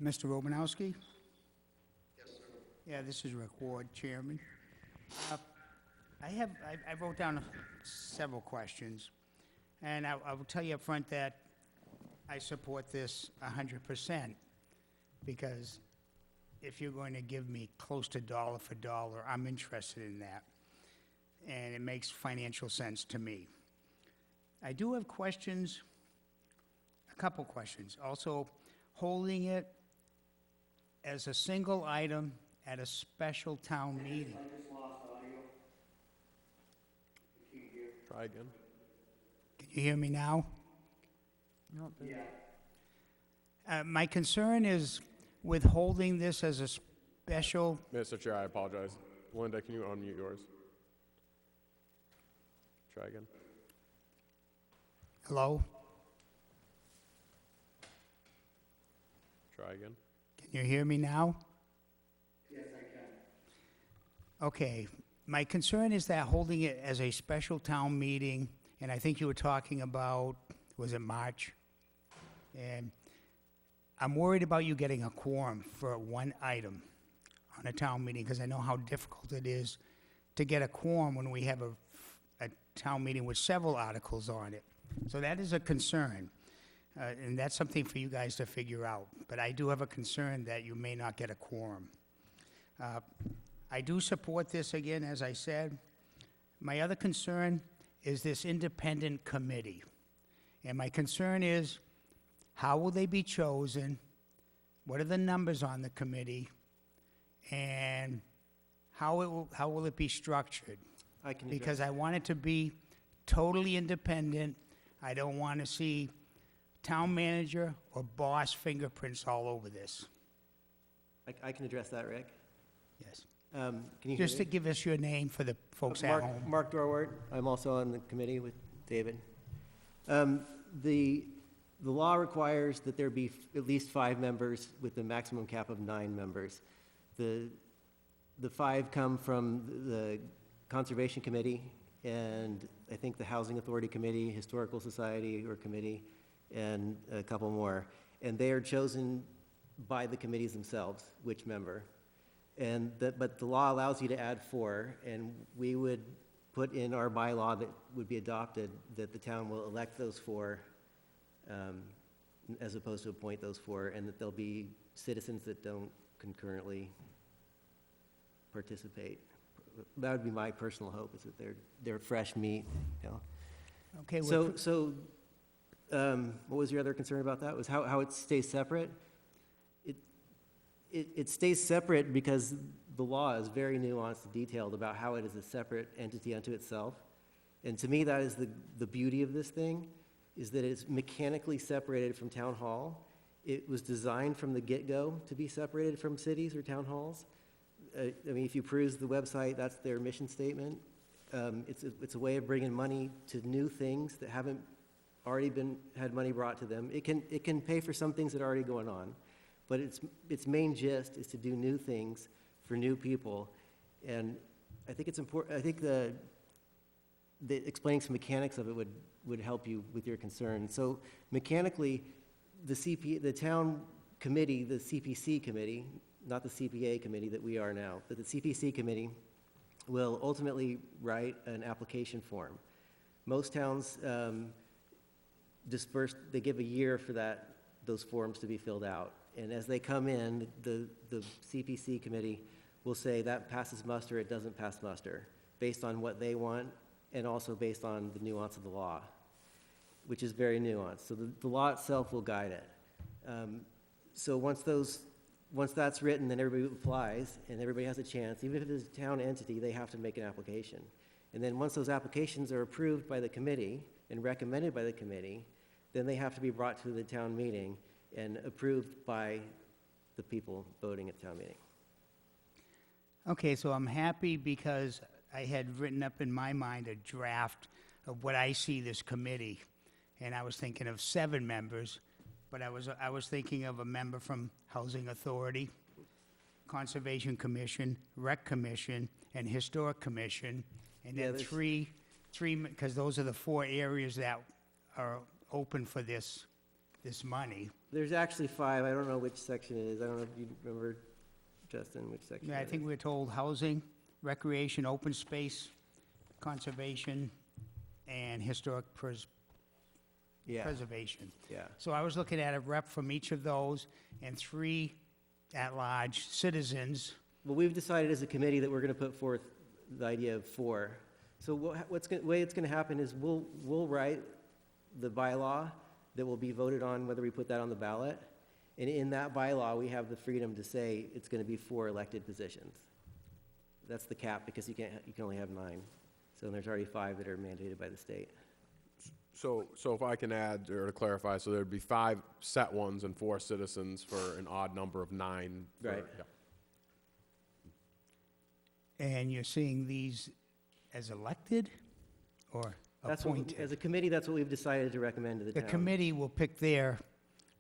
Mr. Romanowski? Yes, sir. Yeah, this is Rick Ward, Chairman. I wrote down several questions, and I will tell you up front that I support this 100%, because if you're going to give me close to dollar for dollar, I'm interested in that, and it makes financial sense to me. I do have questions, a couple questions. Also, holding it as a single item at a special town meeting. I just lost audio. I can't hear. Try again. Can you hear me now? No, Yeah. My concern is with holding this as a special, Mr. Chair, I apologize. Linda, can you unmute yours? Try again. hello? Try again. Can you hear me now? Yes, I can. Okay, my concern is that holding it as a special town meeting, and I think you were talking about, was it March? And I'm worried about you getting a quorum for one item on a town meeting, because I know how difficult it is to get a quorum when we have a town meeting with several articles on it. So that is a concern, and that's something for you guys to figure out. But I do have a concern that you may not get a quorum. I do support this again, as I said. My other concern is this independent committee. And my concern is, how will they be chosen? What are the numbers on the committee? And how will it be structured? Because I want it to be totally independent. I don't want to see town manager or boss fingerprints all over this. I can address that, Rick. Yes. Can you hear Just to me? give us your name for the folks at home. Mark Dorwart. I'm also on the committee with David. The law requires that there be at least 5 members with a maximum cap of 9 members. The 5 come from the Conservation Committee, and I think the Housing Authority Committee, Historical Society or Committee, and a couple more. And they are chosen by the committees themselves, which member. But the law allows you to add 4, and we would put in our bylaw that would be adopted that the town will elect those 4 as opposed to appoint those 4, and that there'll be citizens that don't concurrently participate. That would be my personal hope, is that they're fresh meat, you know. Okay, What was your other concern about that? Was how it stays separate? It stays separate because the law is very nuanced and detailed about how it is a separate entity unto itself. And to me, that is the beauty of this thing, is that it's mechanically separated from town hall. It was designed from the get-go to be separated from cities or town halls. I mean, if you peruse the website, that's their mission statement. It's a way of bringing money to new things that haven't already had money brought to them. It can pay for some things that are already going on, but its main gist is to do new things for new people. And I think it's important. I think the explaining some mechanics of it would help you with your concern. So mechanically, the town committee, the CPC committee, not the CPA committee that we are now, but the CPC committee will ultimately write an application form. Most towns they give a year for those forms to be filled out. And as they come in, the CPC committee will say that passes muster, it doesn't pass muster, based on what they want and also based on the nuance of the law, which is very nuanced. So the law itself will guide it. So once that's written, then everybody applies, and everybody has a chance. Even if it's a town entity, they have to make an application. And then once those applications are approved by the committee and recommended by the committee, then they have to be brought to the town meeting and approved by the people voting at town meeting. Okay, so I'm happy because I had written up in my mind a draft of what I see this committee, and I was thinking of 7 members, but I was thinking of a member from Housing Authority, Conservation Commission, Rec Commission, and Historic Commission, and then three, because those are the 4 areas that are open for this money. There's actually 5. I don't know which section it is. I don't know if you remember, Justin, which section Yeah, I it think is. we were told housing, recreation, open space, conservation, and historic preservation. Yeah. So I was looking at a rep from each of those and 3 at-large citizens. Well, we've decided as a committee that we're going to put forth the idea of 4. So the way it's going to happen is we'll write the bylaw that will be voted on, whether we put that on the ballot. And in that bylaw, we have the freedom to say it's going to be 4 elected positions. That's the cap, because you can only have 9. So there's already 5 that are mandated by the state. So if I can add, or to clarify, so there'd be 5 set ones and 4 citizens for an odd number of 9. Right. And you're seeing these as elected or That's what, appointed? as a committee, that's what we've decided to recommend to the The town. committee will pick their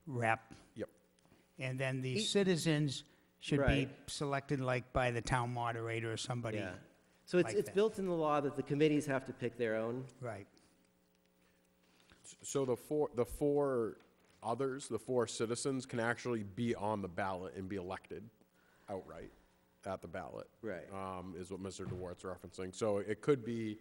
rep, Yep. and then the citizens should be Right. selected like by the town moderator or somebody. Yeah. So like it's that. built in the law that the committees have to pick their own. Right. So the 4 others, the 4 citizens, can actually be on the ballot and be elected outright at the ballot. Right. Is what Mr. DeWart's referencing. So it could be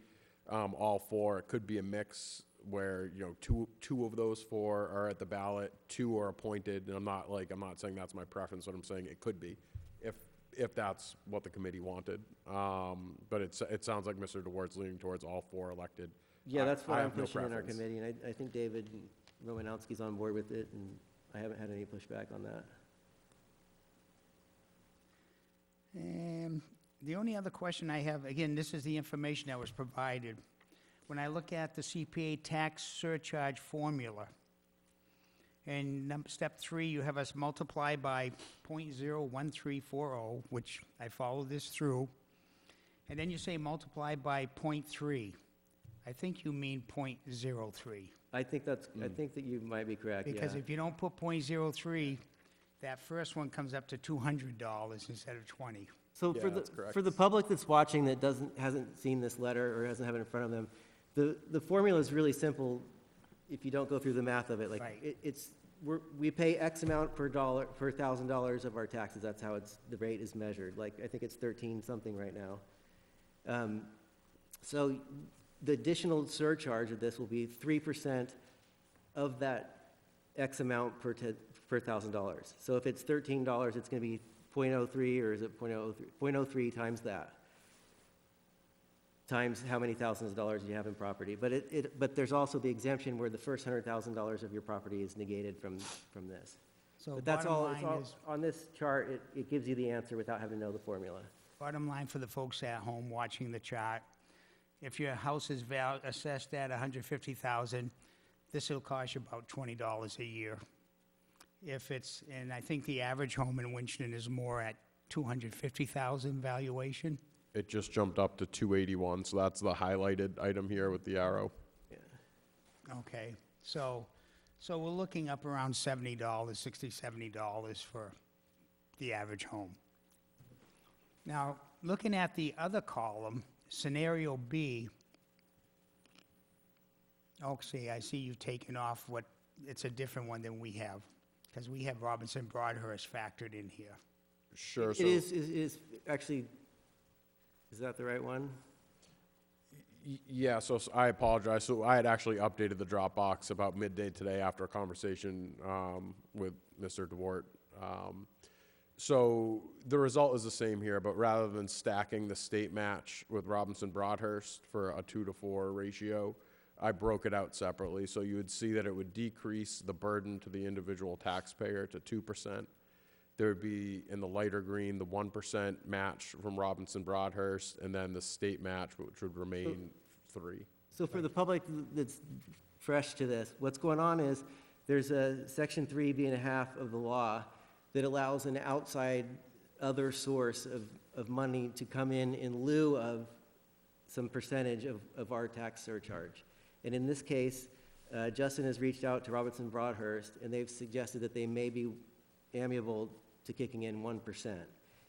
all 4. It could be a mix where, you know, two of those 4 are at the ballot, 2 are appointed. And I'm not saying that's my preference, but I'm saying it could be if that's what the committee wanted. But it sounds like Mr. DeWart's leaning towards all 4 elected. Yeah, that's what I I'm have no pushing in our preference. committee, and I think David Romanowski's on board with it, and I haven't had any pushback on that. And the only other question I have, again, this is the information that was provided. When I look at the CPA tax surcharge formula, and step 3, you have us multiply by .01340, which I followed this through, and then you say multiply by .3. I think you mean .03. I think I think that you might be correct, yeah. Because if you don't put .03, that first one comes up to $200 instead of 20. So Yeah, for that's correct. for the public that's watching that hasn't seen this letter or doesn't have it in front of them, the formula is really simple if you don't go through the math of it. Like, Right. we pay X amount per $1,000 of our taxes. That's how the rate is measured. Like, I think it's 13 something right now. So the additional surcharge of this will be 3% of that X amount per $1,000. So if it's $13, it's going to be .03, or is it .03? .03 times that, times how many thousands of dollars you have in property. But there's also the exemption where the first $100,000 of your property is negated from this. So But that's bottom all, it's line all, is, on this chart, it gives you the answer without having to know the formula. bottom line for the folks at home watching the chart, if your house is assessed at $150,000, this will cost you about $20 a year. And I think the average home in Winchendon is more at $250,000 valuation. It just jumped up to 281, so that's the highlighted item here with the arrow. Okay, so we're looking up around $70, $60, $70 for the average home. Now, looking at the other column, scenario B, see, I see you've taken off it's a different one than we have, because we have Robinson Broadhurst factored in here. Sure, It so. is actually, is that the right one? Yeah, so I apologize. So I had actually updated the Dropbox about midday today after a conversation with Mr. DeWart. So the result is the same here, but rather than stacking the state match with Robinson Broadhurst for a 2-to-4 ratio, I broke it out separately. So you would see that it would decrease the burden to the individual taxpayer to 2%. There would be, in the lighter green, the 1% match from Robinson Broadhurst, and then the state match, which would remain 3. So for the public that's fresh to this, what's going on is there's a Section 3B1/2 of the law that allows an outside other source of money to come in lieu of some percentage of our tax surcharge. And in this case, Justin has reached out to Robinson Broadhurst, and they've suggested that they may be amiable to kicking in 1%,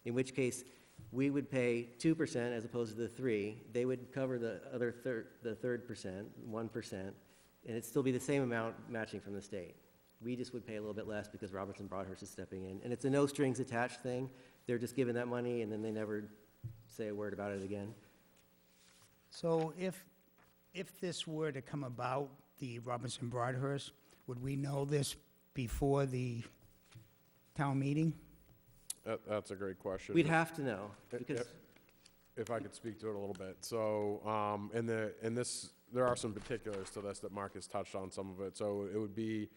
in which case we would pay 2% as opposed to the 3%. They would cover the other third percent, 1%, and it'd still be the same amount matching from the state. We just would pay a little bit less because Robinson Broadhurst is stepping in. And it's a no strings attached thing. They're just given that money, and then they never say a word about it again. So if this were to come about, the Robinson Broadhurst, would we know this before the town meeting? That's a great question. We'd have to know, because If I could speak to it a little bit. So, there are some particulars to this that Mark has touched on some of it. So it would be,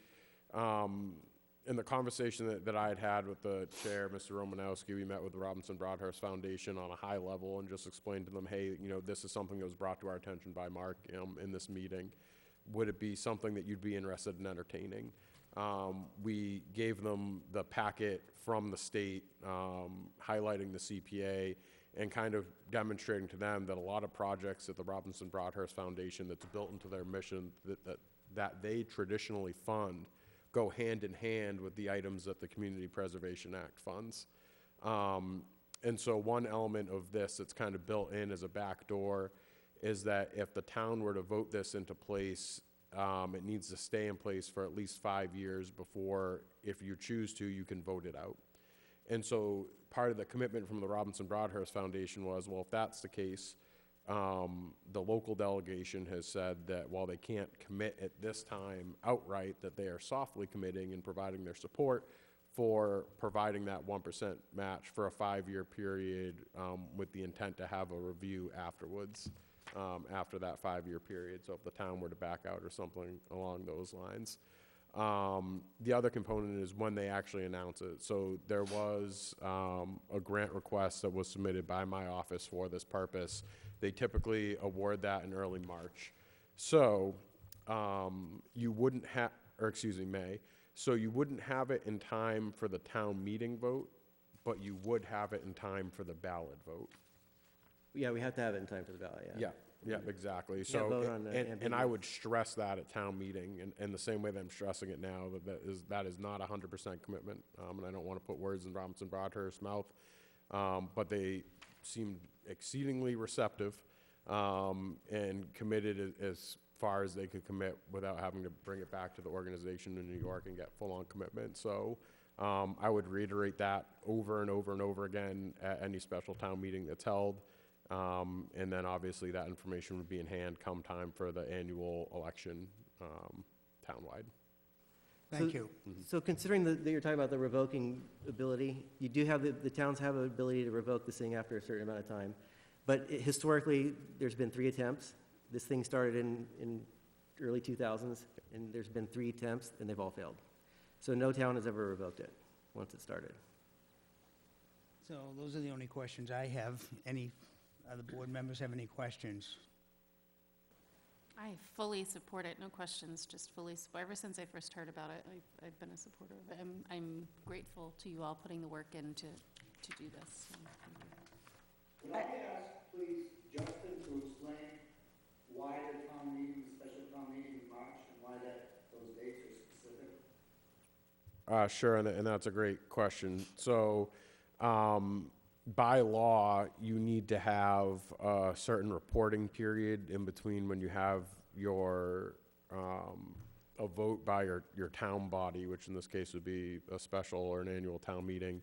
in the conversation that I had with the chair, Mr. Romanowski, we met with the Robinson Broadhurst Foundation on a high level and just explained to them, hey, this is something that was brought to our attention by Mark, in this meeting, would it be something that you'd be interested in entertaining? We gave them the packet from the state, highlighting the CPA and kind of demonstrating to them that a lot of projects at the Robinson Broadhurst Foundation that's built into their mission that they traditionally fund go hand in hand with the items that the Community Preservation Act funds. And so one element of this that's kind of built in as a backdoor is that if the town were to vote this into place, it needs to stay in place for at least 5 years before, if you choose to, you can vote it out. And so part of the commitment from the Robinson Broadhurst Foundation was, well, if that's the case, the local delegation has said that while they can't commit at this time outright, that they are softly committing and providing their support for providing that 1% match for a 5-year period, with the intent to have a review afterwards, after that 5-year period. So if the town were to back out or something along those lines. The other component is when they actually announce it. So there was a grant request that was submitted by my office for this purpose. They typically award that in early March. So you wouldn't have, or excuse me, May. So you wouldn't have it in time for the town meeting vote, but you would have it in time for the ballot vote. Yeah, we have to have it in time for the ballot, yeah. Yeah, exactly. Can't So, vote on the and I ambiguous. would stress that at town meeting, and the same way that I'm stressing it now, that is not 100% commitment, and I don't want to put words in Robinson Broadhurst's mouth, but they seemed exceedingly receptive, and committed as far as they could commit without having to bring it back to the organization in New York and get full-on commitment. So, I would reiterate that over and over and over again at any special town meeting that's held. And then obviously that information would be in hand come time for the annual election, townwide. Thank you. So considering that you're talking about the revoking ability, you do have, the towns have an ability to revoke this thing after a certain amount of time. But historically, there's been 3 attempts. This thing started in early 2000s, and there's been 3 attempts, and they've all failed. So no town has ever revoked it once it started. So those are the only questions I have. Any other board members have any questions? I fully support it, no questions, just fully support. Ever since I first heard about it, I've been a supporter of it. I'm grateful to you all putting the work in to do this. So, thank you. Could I ask, please, Justin, to explain why the town meeting, the special town meeting in March, and why those dates are specific? Sure, and that's a great question. So, by law, you need to have a certain reporting period in between when you have your, a vote by your town body, which in this case would be a special or an annual town meeting,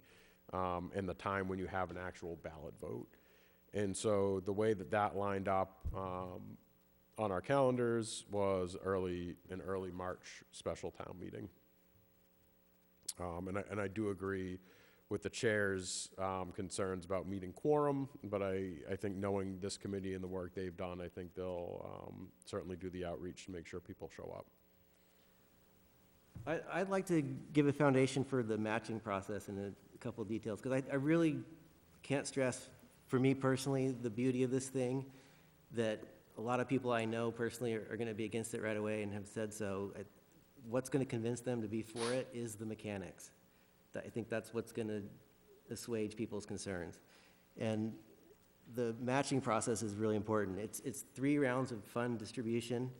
and the time when you have an actual ballot vote. And so the way that lined up, on our calendars was an early March special town meeting. And I do agree with the chair's concerns about meeting quorum, but I think knowing this committee and the work they've done, I think they'll certainly do the outreach to make sure people show up. I'd like to give a foundation for the matching process and a couple of details, because I really can't stress, for me personally, the beauty of this thing, that a lot of people I know personally are going to be against it right away and have said so. What's going to convince them to be for it is the mechanics. I think that's what's going to assuage people's concerns. And the matching process is really important. It's 3 rounds of fund distribution.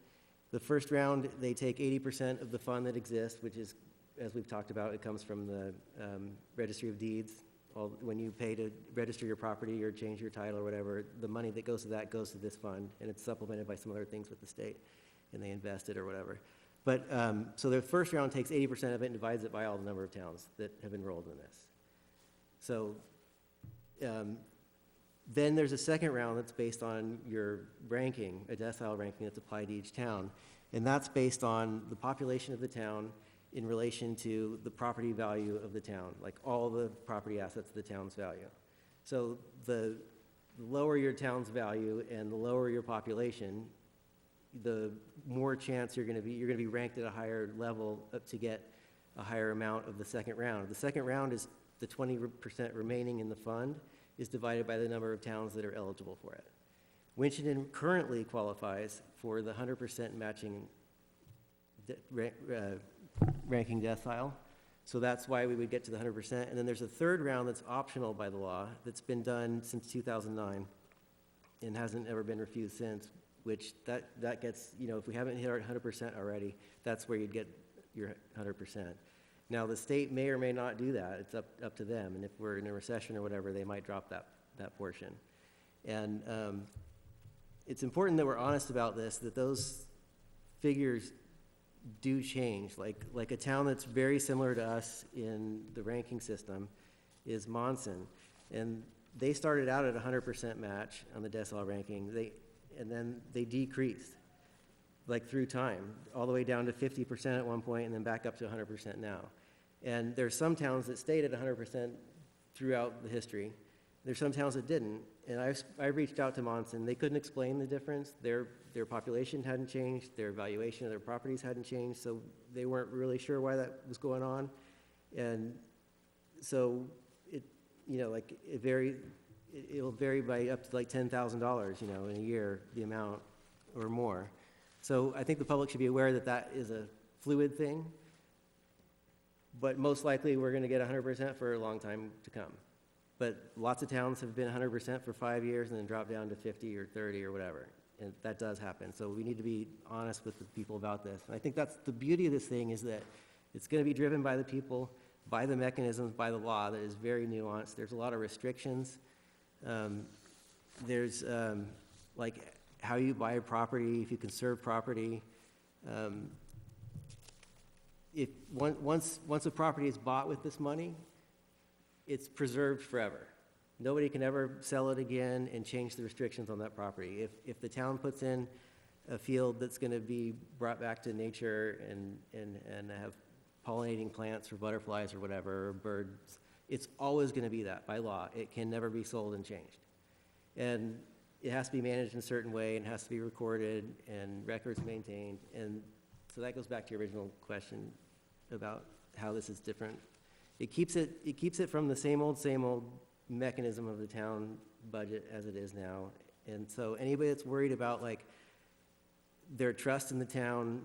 The first round, they take 80% of the fund that exists, which is, as we've talked about, it comes from the Registry of Deeds. When you pay to register your property or change your title or whatever, the money that goes to that goes to this fund, and it's supplemented by some other things with the state, and they invest it or whatever. But, so the first round takes 80% of it and divides it by all the number of towns that have enrolled in this. So, then there's a second round that's based on your ranking, a decile ranking that's applied to each town. And that's based on the population of the town in relation to the property value of the town, like all the property assets of the town's value. So the lower your town's value and the lower your population, the more chance you're going to be ranked at a higher level to get a higher amount of the second round. The second round is the 20% remaining in the fund is divided by the number of towns that are eligible for it. Winchendon currently qualifies for the 100% matching ranking decile. So that's why we would get to the 100%. And then there's a third round that's optional by the law that's been done since 2009 and hasn't ever been refused since, which that gets, you know, if we haven't hit our 100% already, that's where you'd get your 100%. Now, the state may or may not do that. It's up to them. And if we're in a recession or whatever, they might drop that portion. And it's important that we're honest about this, that those figures do change. Like a town that's very similar to us in the ranking system is Monson. And they started out at 100% match on the decile ranking. And then they decreased, like through time, all the way down to 50% at one point and then back up to 100% now. And there's some towns that stayed at 100% throughout the history. There's some towns that didn't. And I reached out to Monson. They couldn't explain the difference. Their population hadn't changed. Their valuation of their properties hadn't changed. So they weren't really sure why that was going on. And so it'll vary by up to like $10,000, you know, in a year, the amount or more. So I think the public should be aware that that is a fluid thing. But most likely we're going to get 100% for a long time to come. But lots of towns have been 100% for 5 years and then drop down to 50 or 30 or whatever. And that does happen. So we need to be honest with the people about this. And I think that's the beauty of this thing, is that it's going to be driven by the people, by the mechanisms, by the law that is very nuanced. There's a lot of restrictions. There's like how you buy a property, if you conserve property. Once a property is bought with this money, it's preserved forever. Nobody can ever sell it again and change the restrictions on that property. If the town puts in a field that's going to be brought back to nature and have pollinating plants for butterflies or whatever, or birds, it's always going to be that by law. It can never be sold and changed. And it has to be managed in a certain way and has to be recorded and records maintained. And so that goes back to your original question about how this is different. It keeps it from the same old mechanism of the town budget as it is now. And so anybody that's worried about like their trust in the town,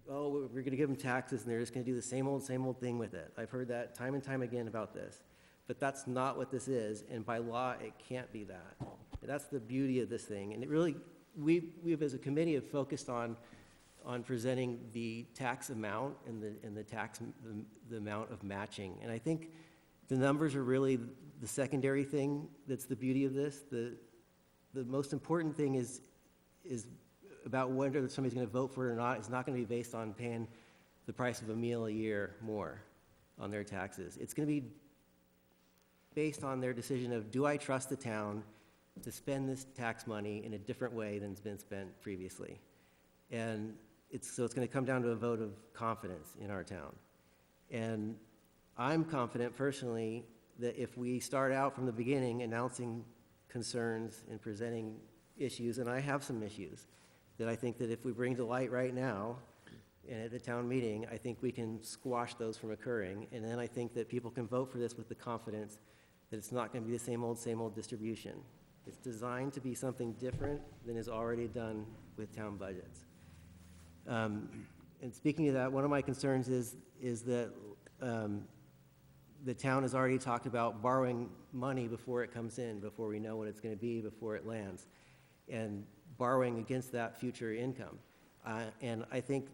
oh, we're going to give them taxes and they're just going to do the same old thing with it. I've heard that time and time again about this. But that's not what this is, and by law, it can't be that. And that's the beauty of this thing. And it really, we've as a committee have focused on presenting the tax amount and the amount of matching. And I think the numbers are really the secondary thing that's the beauty of this. The most important thing is about whether somebody's going to vote for it or not. It's not going to be based on paying the price of a meal a year more on their taxes. It's going to be based on their decision of, do I trust the town to spend this tax money in a different way than it's been spent previously? And it's going to come down to a vote of confidence in our town. And I'm confident personally that if we start out from the beginning announcing concerns and presenting issues, and I have some issues, that I think that if we bring to light right now and at the town meeting, I think we can squash those from occurring. And then I think that people can vote for this with the confidence that it's not going to be the same old distribution. It's designed to be something different than is already done with town budgets. And speaking of that, one of my concerns is that the town has already talked about borrowing money before it comes in, before we know what it's going to be, before it lands, and borrowing against that future income. And I think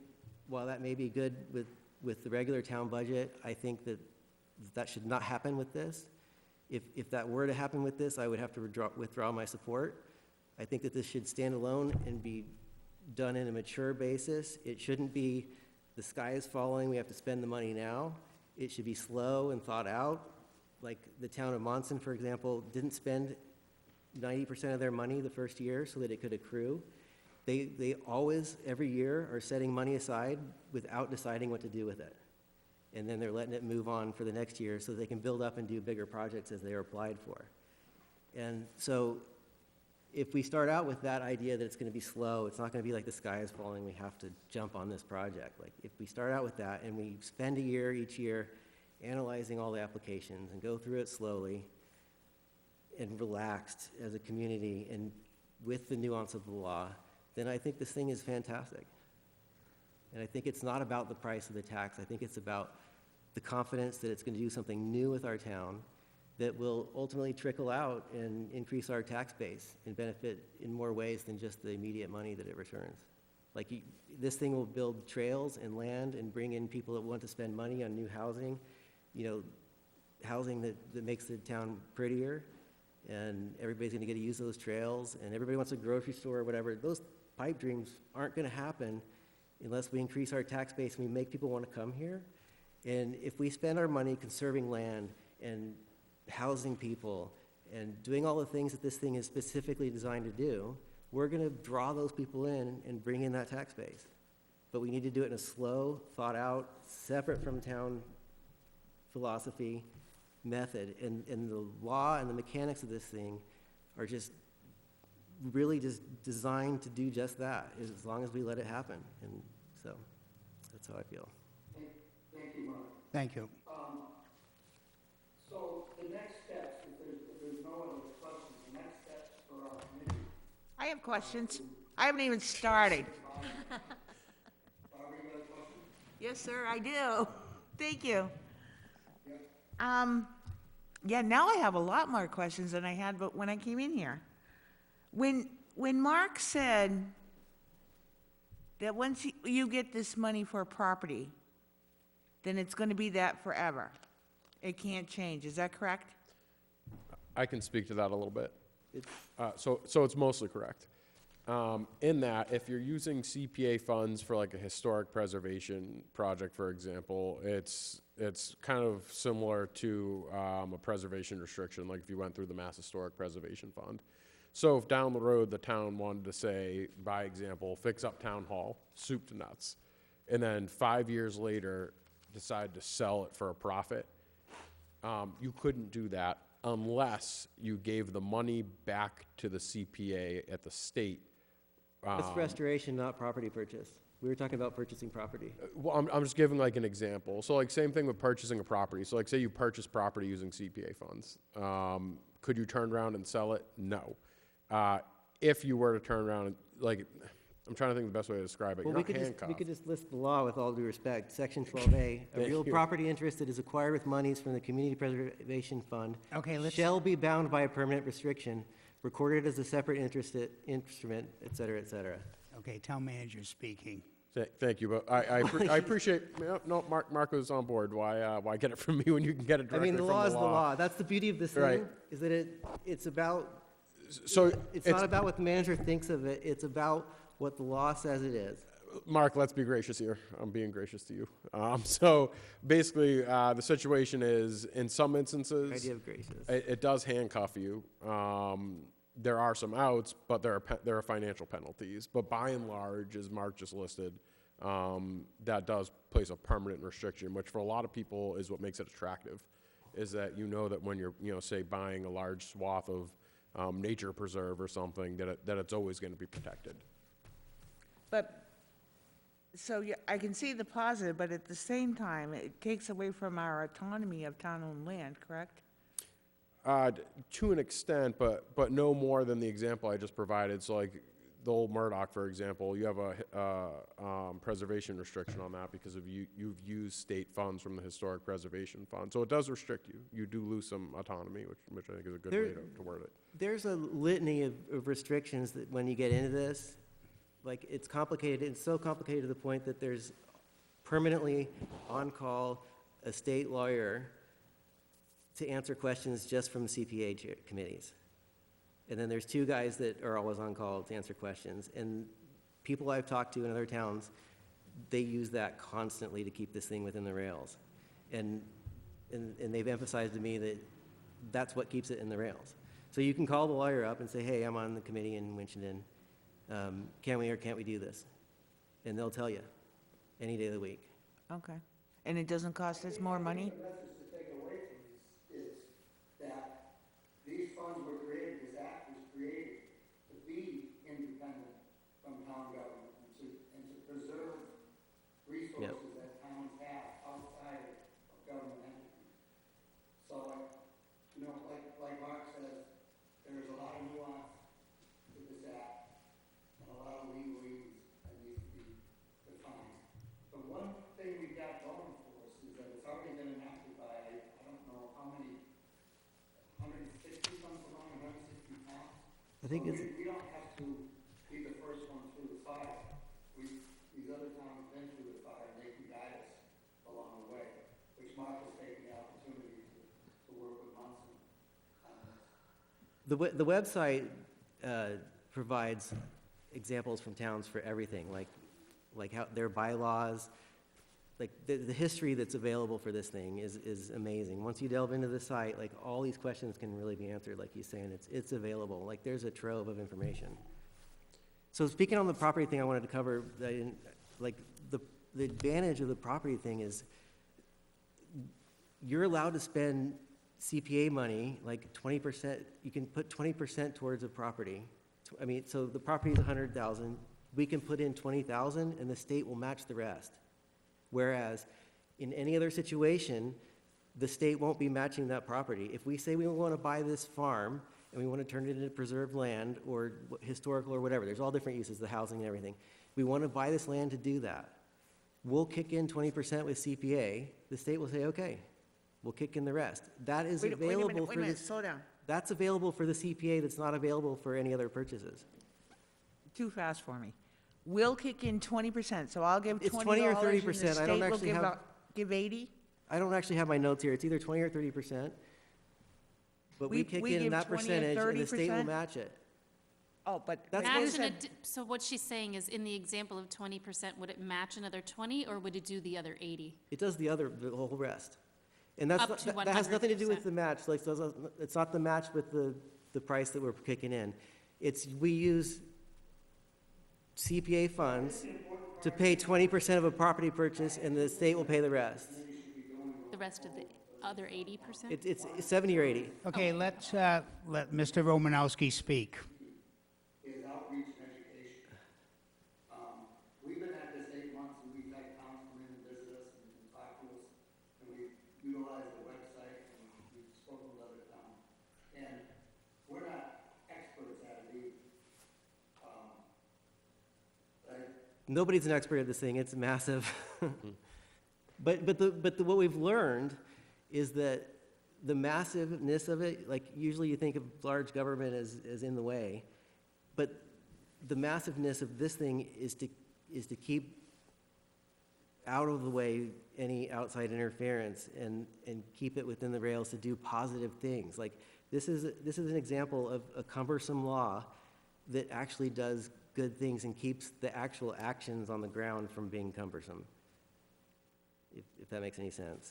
while that may be good with the regular town budget, I think that should not happen with this. If that were to happen with this, I would have to withdraw my support. I think that this should stand alone and be done in a mature basis. It shouldn't be the sky is falling, we have to spend the money now. It should be slow and thought out. Like the town of Monson, for example, didn't spend 90% of their money the first year so that it could accrue. They always, every year, are setting money aside without deciding what to do with it. And then they're letting it move on for the next year so they can build up and do bigger projects as they are applied for. And so if we start out with that idea that it's going to be slow, it's not going to be like the sky is falling, we have to jump on this project. Like if we start out with that and we spend a year each year analyzing all the applications and go through it slowly and relaxed as a community and with the nuance of the law, then I think this thing is fantastic. And I think it's not about the price of the tax. I think it's about the confidence that it's going to do something new with our town that will ultimately trickle out and increase our tax base and benefit in more ways than just the immediate money that it returns. Like, this thing will build trails and land and bring in people that want to spend money on new housing, housing that makes the town prettier, and everybody's going to get to use those trails, and everybody wants a grocery store or whatever. Those pipe dreams aren't going to happen unless we increase our tax base and we make people want to come here. And if we spend our money conserving land and housing people and doing all the things that this thing is specifically designed to do, we're going to draw those people in and bring in that tax base. But we need to do it in a slow, thought out, separate from town philosophy method. And the law and the mechanics of this thing are just really just designed to do just that, as long as we let it happen. And so that's how I feel. Thank you, Mark. Thank you. So the next steps, if there's no other questions, the next steps for our committee. I have questions. I haven't even started. Barbara, you got a question? Yes, sir, I do. Thank you. Yeah, now I have a lot more questions than I had, but when I came in here. When Mark said that once you get this money for a property, then it's going to be that forever. It can't change. Is that correct? I can speak to that a little bit. So it's mostly correct. In that, if you're using CPA funds for like a historic preservation project, for example, it's kind of similar to a preservation restriction, like if you went through the Mass Historic Preservation Fund. So if down the road the town wanted to say, by example, fix up town hall, soup to nuts, and then 5 years later decide to sell it for a profit, you couldn't do that unless you gave the money back to the CPA at the state. That's restoration, not property purchase. We were talking about purchasing property. Well, I'm just giving like an example. So like same thing with purchasing a property. So like say you purchase property using CPA funds. Could you turn around and sell it? No. If you were to turn around and like, I'm trying to think of the best way to describe it. Well, You're we not could handcuffed. just list the law with all due respect. Section 12A, a real property interest that is acquired with monies from the Community Preservation Fund Okay, let's- shall be bound by a permanent restriction, recorded as a separate instrument, et cetera, et cetera. Okay, town manager speaking. Thank you, but I appreciate, no, Marco's on board. Why get it from me when you can get it I directly mean, from the law is the law. That's the beauty of this Right. thing, is that it's about, So it's not about what the manager thinks of it, it's about what the law says it is. Mark, let's be gracious here. I'm being gracious to you. So basically, the situation is, in some instances, Idea of gracious. it does handcuff you. There are some outs, but there are financial penalties. But by and large, as Mark just listed, that does place a permanent restriction, which for a lot of people is what makes it attractive, is that you know that when you're, say, buying a large swath of nature preserve or something, that it's always going to be protected. But, so yeah, I can see the positive, but at the same time, it takes away from our autonomy of town-owned land, correct? To an extent, but no more than the example I just provided. So like the old Murdoch, for example, you have a preservation restriction on that because you've used state funds from the Historic Preservation Fund. So it does restrict you. You do lose some autonomy, which I think is a good way to word it. There's a litany of restrictions that when you get into this, like, it's complicated. It's so complicated to the point that there's permanently on-call a state lawyer to answer questions just from CPA committees. And then there's two guys that are always on call to answer questions. And people I've talked to in other towns, they use that constantly to keep this thing within the rails. And they've emphasized to me that that's what keeps it in the rails. So you can call the lawyer up and say, hey, I'm on the committee in Winchendon. Can we or can't we do this? And they'll tell you any day of the week. Okay. And it doesn't cost us more money? The message to take away from this is that these funds were created, this act was created to be independent from town government and to preserve resources that towns have outside of government entities. So like Mark says, there's a lot of nuance to this act and a lot of legalese that needs to be defined. I think it's, We don't have to be the first one through the fire. These other towns have been through the fire, and they can guide us along the way, which Mark has taken the opportunity to work with Munson on this. the website provides examples from towns for everything, like how their bylaws, like the history that's available for this thing is amazing. Once you delve into the site, like all these questions can really be answered, like he's saying, it's available. Like there's a trove of information. So speaking on the property thing, I wanted to cover, that I didn't, like the advantage of the property thing is you're allowed to spend CPA money, like 20%, you can put 20% towards a property. I mean, so the property is 100,000, we can put in 20,000 and the state will match the rest. Whereas in any other situation, the state won't be matching that property. If we say we want to buy this farm and we want to turn it into preserved land or historical or whatever, there's all different uses, the housing and everything. We want to buy this land to do that. We'll kick in 20% with CPA. The state will say, okay, we'll kick in the rest. That is available for this. Slow down. That's available for the CPA that's not available for any other purchases. Too fast for me. We'll kick in 20%, so I'll give $20 It's 20 or and 30%. the I state don't will actually give have- out, give 80? I don't actually have my notes here. It's either 20 or 30%. But we kick we in give that 20 or percentage and the state will 30%? match it. Oh, but That's they what Match it said- so what she's saying is, in the example of 20%, would it match another 20, or would it do the other 80? It does the whole rest. And that's, Up to that has nothing to do with 100%. the match, like, so it's not the match with the price that we're kicking in. It's, we use CPA funds to pay 20% of a property purchase, and the state will pay the rest. The rest of the other 80%? It's 70 or 80. Okay, let's let Mr. Romanowski speak. Is outreach and education. We've been at this 8 months, and we've had towns come in and visit us and talk to us, and we've utilized the website, and we've spoken with other towns. And we're not experts at it either. Nobody's an expert at this thing, it's massive. But what we've learned is that the massiveness of it, like usually you think of large government as in the way, but the massiveness of this thing is to keep out of the way any outside interference and keep it within the rails to do positive things. Like this is an example of a cumbersome law that actually does good things and keeps the actual actions on the ground from being cumbersome, if that makes any sense.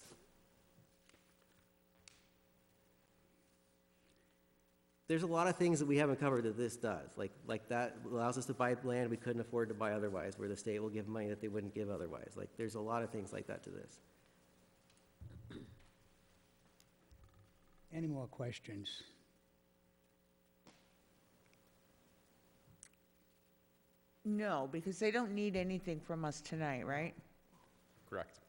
There's a lot of things that we haven't covered that this does, like that allows us to buy land we couldn't afford to buy otherwise, where the state will give money that they wouldn't give otherwise. Like, there's a lot of things like that to this. Any more questions? No, because they don't need anything from us tonight, right? Correct.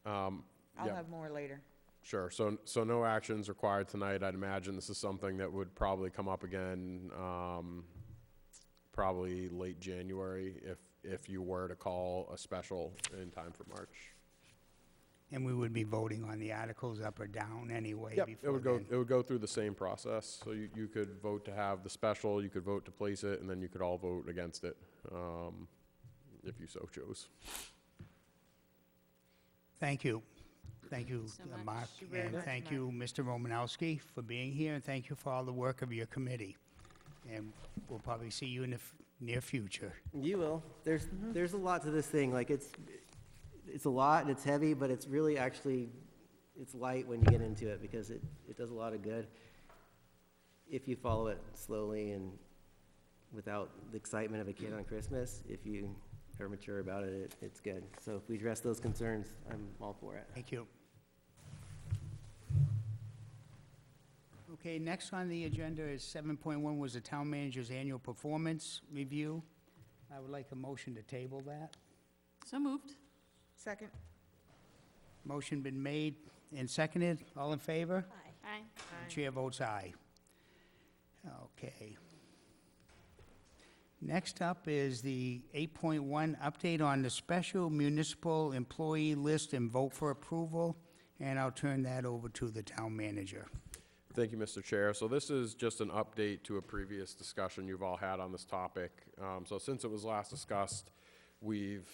I'll Yeah. have more later. Sure, so no actions required tonight. I'd imagine this is something that would probably come up again, probably late January, if you were to call a special in time for March. And we would be voting on the articles up or down anyway Yep, it before would go, then. it would go through the same process. So you could vote to have the special, you could vote to place it, and then you could all vote against it, if you so chose. Thank you. Thank you, So much. Mark, Thank you very and much, thank Mark. you, Mr. Romanowski, for being here, and thank you for all the work of your committee. And we'll probably see you in the near future. You will. There's a lot to this thing. Like, it's a lot and it's heavy, but it's really actually, it's light when you get into it because it does a lot of good if you follow it slowly and without the excitement of a kid on Christmas. If you are mature about it, it's good. So if we address those concerns, I'm all for it. Thank you. Okay, next on the agenda is 7.1 was the town manager's annual performance review. I would like a motion to table that. So moved. Second? Motion been made and seconded. All in favor? Aye. Chair votes aye. Okay. Next up is the 8.1 update on the special municipal employee list and vote for approval, and I'll turn that over to the town manager. Thank you, Mr. Chair. So this is just an update to a previous discussion you've all had on this topic. So since it was last discussed, we've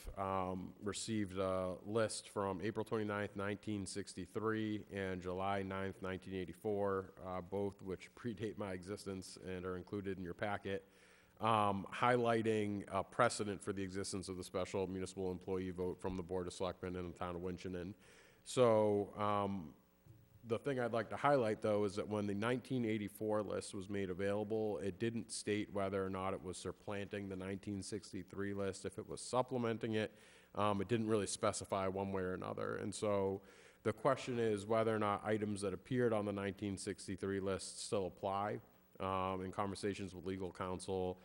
received a list from April 29th, 1963 and July 9th, 1984, both which predate my existence and are included in your packet, highlighting a precedent for the existence of the special municipal employee vote from the Board of Selectmen in the town of Winchendon. So the thing I'd like to highlight, though, is that when the 1984 list was made available, it didn't state whether or not it was supplanting the 1963 list. If it was supplementing it, it didn't really specify one way or another. And so the question is whether or not items that appeared on the 1963 list still apply. In conversations with legal counsel,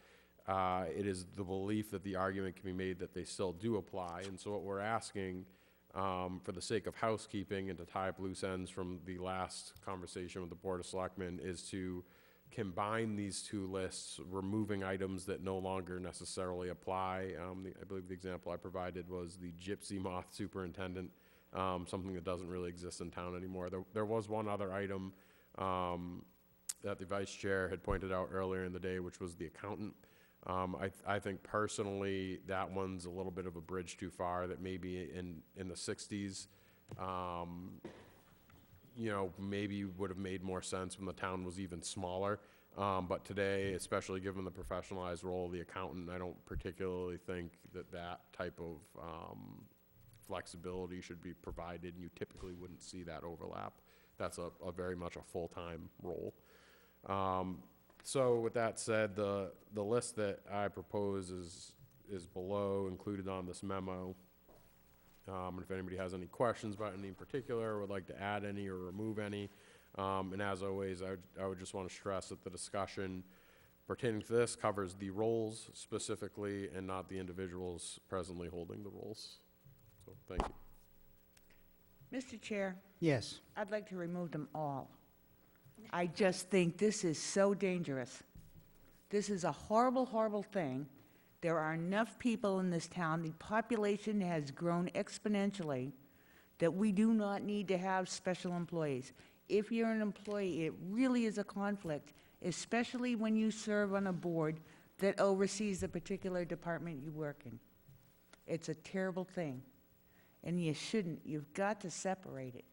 it is the belief that the argument can be made that they still do apply. And so what we're asking, for the sake of housekeeping and to tie up loose ends from the last conversation with the Board of Selectmen, is to combine these two lists, removing items that no longer necessarily apply. I believe the example I provided was the gypsy moth superintendent, something that doesn't really exist in town anymore. There was one other item that the vice chair had pointed out earlier in the day, which was the accountant. I think personally that one's a little bit of a bridge too far, that maybe in the 60s, maybe would have made more sense when the town was even smaller. But today, especially given the professionalized role of the accountant, I don't particularly think that type of flexibility should be provided, and you typically wouldn't see that overlap. That's a very much a full-time role. So with that said, the list that I propose is below, included on this memo. And if anybody has any questions about any in particular, or would like to add any or remove any, and as always, I would just want to stress that the discussion pertaining to this covers the roles specifically and not the individuals presently holding the roles. So, thank you. Mr. Chair, Yes. I'd like to remove them all. I just think this is so dangerous. This is a horrible, horrible thing. There are enough people in this town, the population has grown exponentially, that we do not need to have special employees. If you're an employee, it really is a conflict, especially when you serve on a board that oversees the particular department you work in. It's a terrible thing, and you shouldn't. You've got to separate it.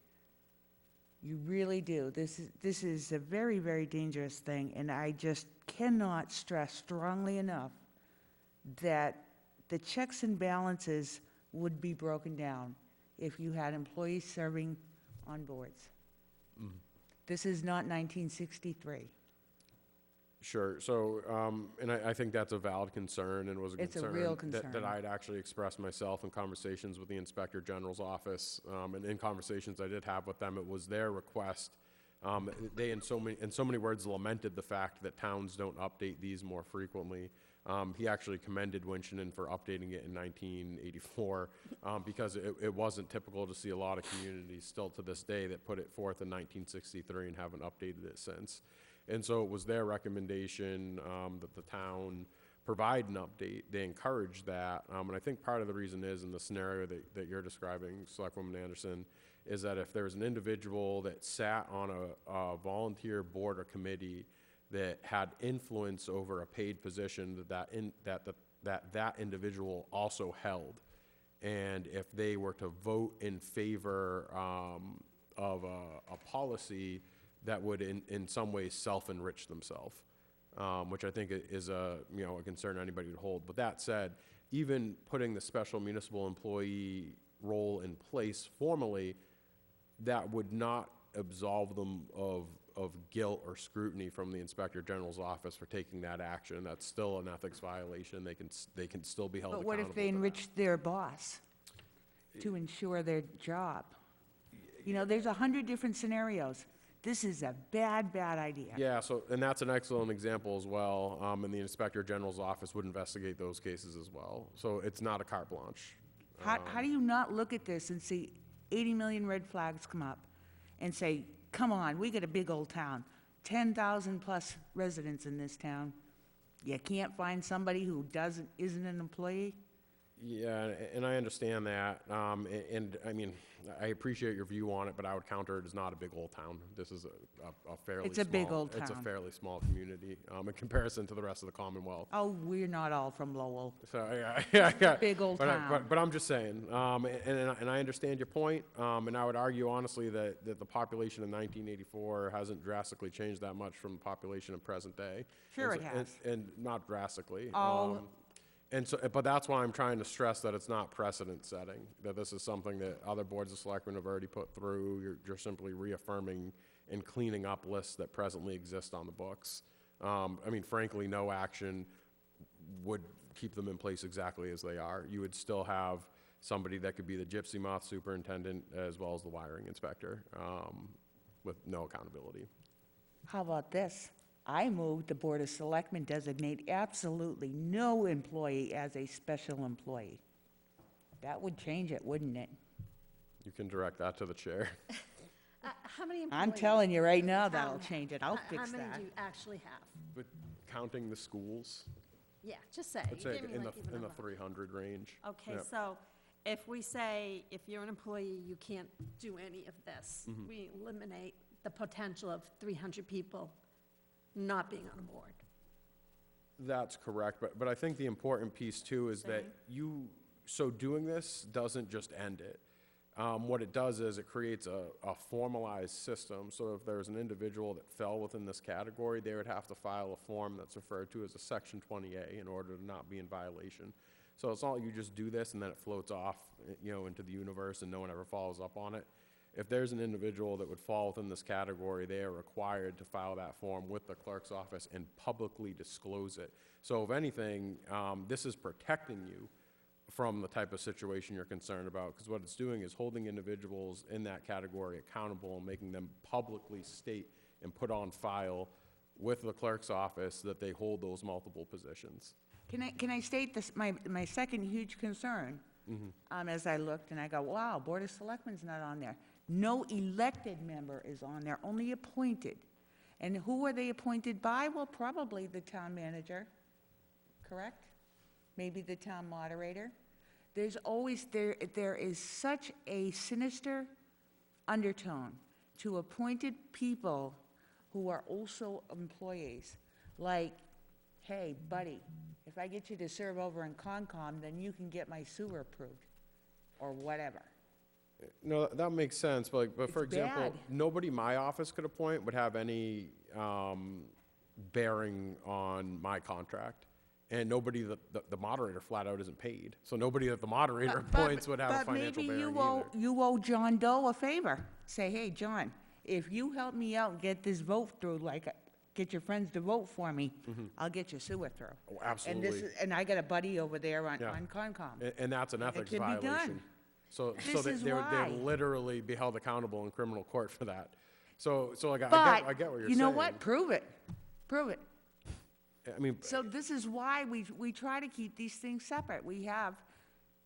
You really do. This is a very, very dangerous thing, and I just cannot stress strongly enough that the checks and balances would be broken down if you had employees serving on boards. This is not 1963. Sure. So, and I think that's a valid concern, and was a It's a concern, real that concern. I'd actually expressed myself in conversations with the Inspector General's office, and in conversations I did have with them, it was their request. They, in so many words, lamented the fact that towns don't update these more frequently. He actually commended Winchendon for updating it in 1984, because it wasn't typical to see a lot of communities still to this day that put it forth in 1963 and haven't updated it since. And so it was their recommendation that the town provide an update. They encouraged that. And I think part of the reason is, in the scenario that you're describing, Selectwoman Anderson, is that if there's an individual that sat on a volunteer board or committee that had influence over a paid position that individual also held, and if they were to vote in favor of a policy that would in some ways self-enrich themselves, which I think is a concern anybody would hold. But that said, even putting the special municipal employee role in place formally, that would not absolve them of guilt or scrutiny from the Inspector General's office for taking that action. That's still an ethics violation. They can still be held But accountable. what if they enrich their boss to ensure their job? There's 100 different scenarios. This is a bad, bad idea. Yeah, and that's an excellent example as well, and the Inspector General's office would investigate those cases as well. So it's not a carte blanche. How do you not look at this and see 80 million red flags come up and say, come on, we got a big old town, 10,000 plus residents in this town. You can't find somebody who isn't an employee? Yeah, and I understand that, and I mean, I appreciate your view on it, but I would counter it as not a big old town. This is a fairly It's a big old It's a town. fairly small community, in comparison to the rest of the Commonwealth. Oh, we're not all from Lowell. So, yeah. Big old town. But I'm just saying, and I understand your point, and I would argue honestly that the population in 1984 hasn't drastically changed that much from the population in present day. Sure And it so- has. And not drastically. Oh. And so, but that's why I'm trying to stress that it's not precedent setting, that this is something that other boards of selectmen have already put through. You're simply reaffirming and cleaning up lists that presently exist on the books. I mean, frankly, no action would keep them in place exactly as they are. You would still have somebody that could be the gypsy moth superintendent as well as the wiring inspector, with no accountability. How about this? I move the Board of Selectmen designate absolutely no employee as a special employee. That would change it, wouldn't it? You can direct that to the chair. How many employees? I'm telling you right now, does the that'll town have? change it. I'll How fix many that. do you actually have? But counting the schools, Yeah, just say. I'd say Give me in like even the a number. 300 range. Okay, Yep. so if we say, if you're an employee, you can't do any of this, Mm-hmm. we eliminate the potential of 300 people not being on a board. That's correct, but I think the important piece too is that so doing this doesn't just end it. What it does is it creates a formalized system, so if there's an individual that fell within this category, they would have to file a form that's referred to as a Section 20A in order to not be in violation. So it's not like you just do this and then it floats off, into the universe and no one ever follows up on it. If there's an individual that would fall within this category, they are required to file that form with the clerk's office and publicly disclose it. So if anything, this is protecting you from the type of situation you're concerned about, because what it's doing is holding individuals in that category accountable and making them publicly state and put on file with the clerk's office that they hold those multiple positions. Can I state this, my second huge concern? As I looked and I go, wow, Board of Selectmen's not on there. No elected member is on there, only appointed. And who are they appointed by? Well, probably the town manager, correct? Maybe the town moderator. There's always, there is such a sinister undertone to appointed people who are also employees. Like, hey, buddy, if I get you to serve over in Concom, then you can get my sewer approved, or whatever. No, that makes sense, but for It's example, bad. nobody my office could appoint would have any bearing on my contract. And nobody that the moderator flat out isn't paid. So nobody that the moderator appoints would have a financial bearing either. But maybe you owe John Doe a favor. Say, hey, John, if you help me out and get this vote through, like, get your friends to vote for me, I'll get your sewer through. Oh, And this absolutely. is, and I got a buddy over there on Yeah. Concom. And that's an ethics can be done. violation. So This is why. they'd literally be held accountable in criminal court for that. So like, I But, get what you're saying. you know what? Prove it. Prove it. I mean, So this is why we try to keep these things separate. We have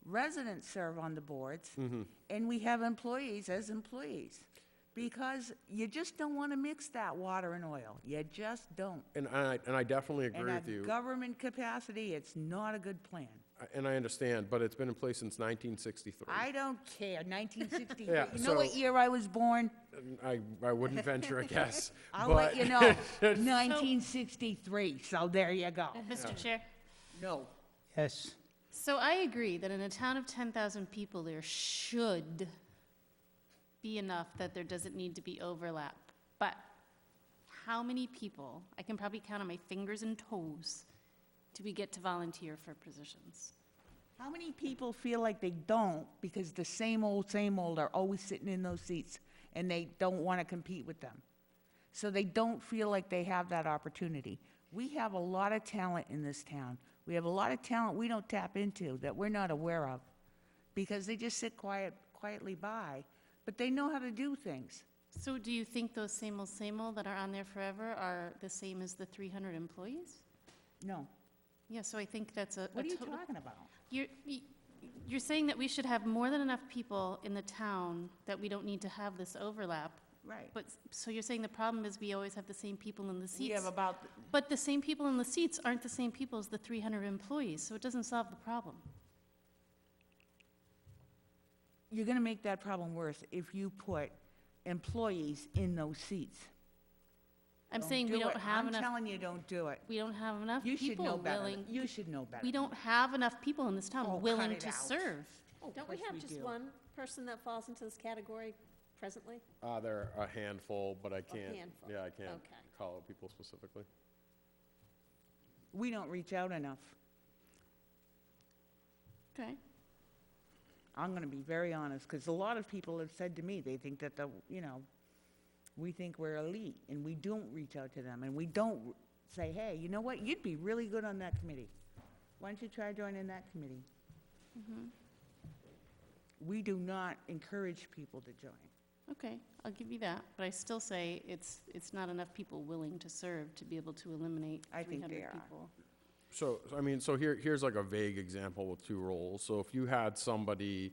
residents serve on the boards, and we have employees as employees. Because you just don't want to mix that water and oil. You just don't. and I definitely And agree at with you. government capacity, it's not a good plan. And I understand, but it's been in place since 1963. I don't care, 1963. Yeah, You know what so- year I was born? I wouldn't venture a guess. I'll but- let you know, 1963, so there you go. Mr. Chair? No. Yes. So I agree that in a town of 10,000 people, there should be enough that there doesn't need to be overlap. But how many people, I can probably count on my fingers and toes, do we get to volunteer for positions? How many people feel like they don't because the same old are always sitting in those seats and they don't want to compete with them? So they don't feel like they have that opportunity. We have a lot of talent in this town. We have a lot of talent we don't tap into that we're not aware of because they just sit quietly by, but they know how to do things. So do you think those same old that are on there forever are the same as the 300 employees? No. Yeah, so I think that's a What are you total- talking about? You're saying that we should have more than enough people in the town, that we don't need to have this overlap. Right. But, so you're saying the problem is we always have the same people in the seats? We have about, But the same people in the seats aren't the same people as the 300 employees, so it doesn't solve the problem. you're gonna make that problem worse if you put employees in those seats. I'm Don't saying we do don't it. have I'm enough, telling you, don't do it. we don't have enough You should know people better. willing. You should know better. We don't have enough people in this Oh, town cut willing it to out. serve. Don't we course have we just do. one person that falls into this category presently? There are a handful, but I can't, handful. yeah, I can't Okay. call out people specifically. We don't reach out enough. Okay. I'm gonna be very honest, because a lot of people have said to me, they think that we think we're elite, and we don't reach out to them, and we don't say, hey, you know what, you'd be really good on that committee. Why don't you try joining that committee? We do not encourage people to join. Okay, I'll give you that, but I still say it's not enough people willing to serve to be able to eliminate I think 300 they are. people. So, I mean, so here's like a vague example with two roles. So if you had somebody,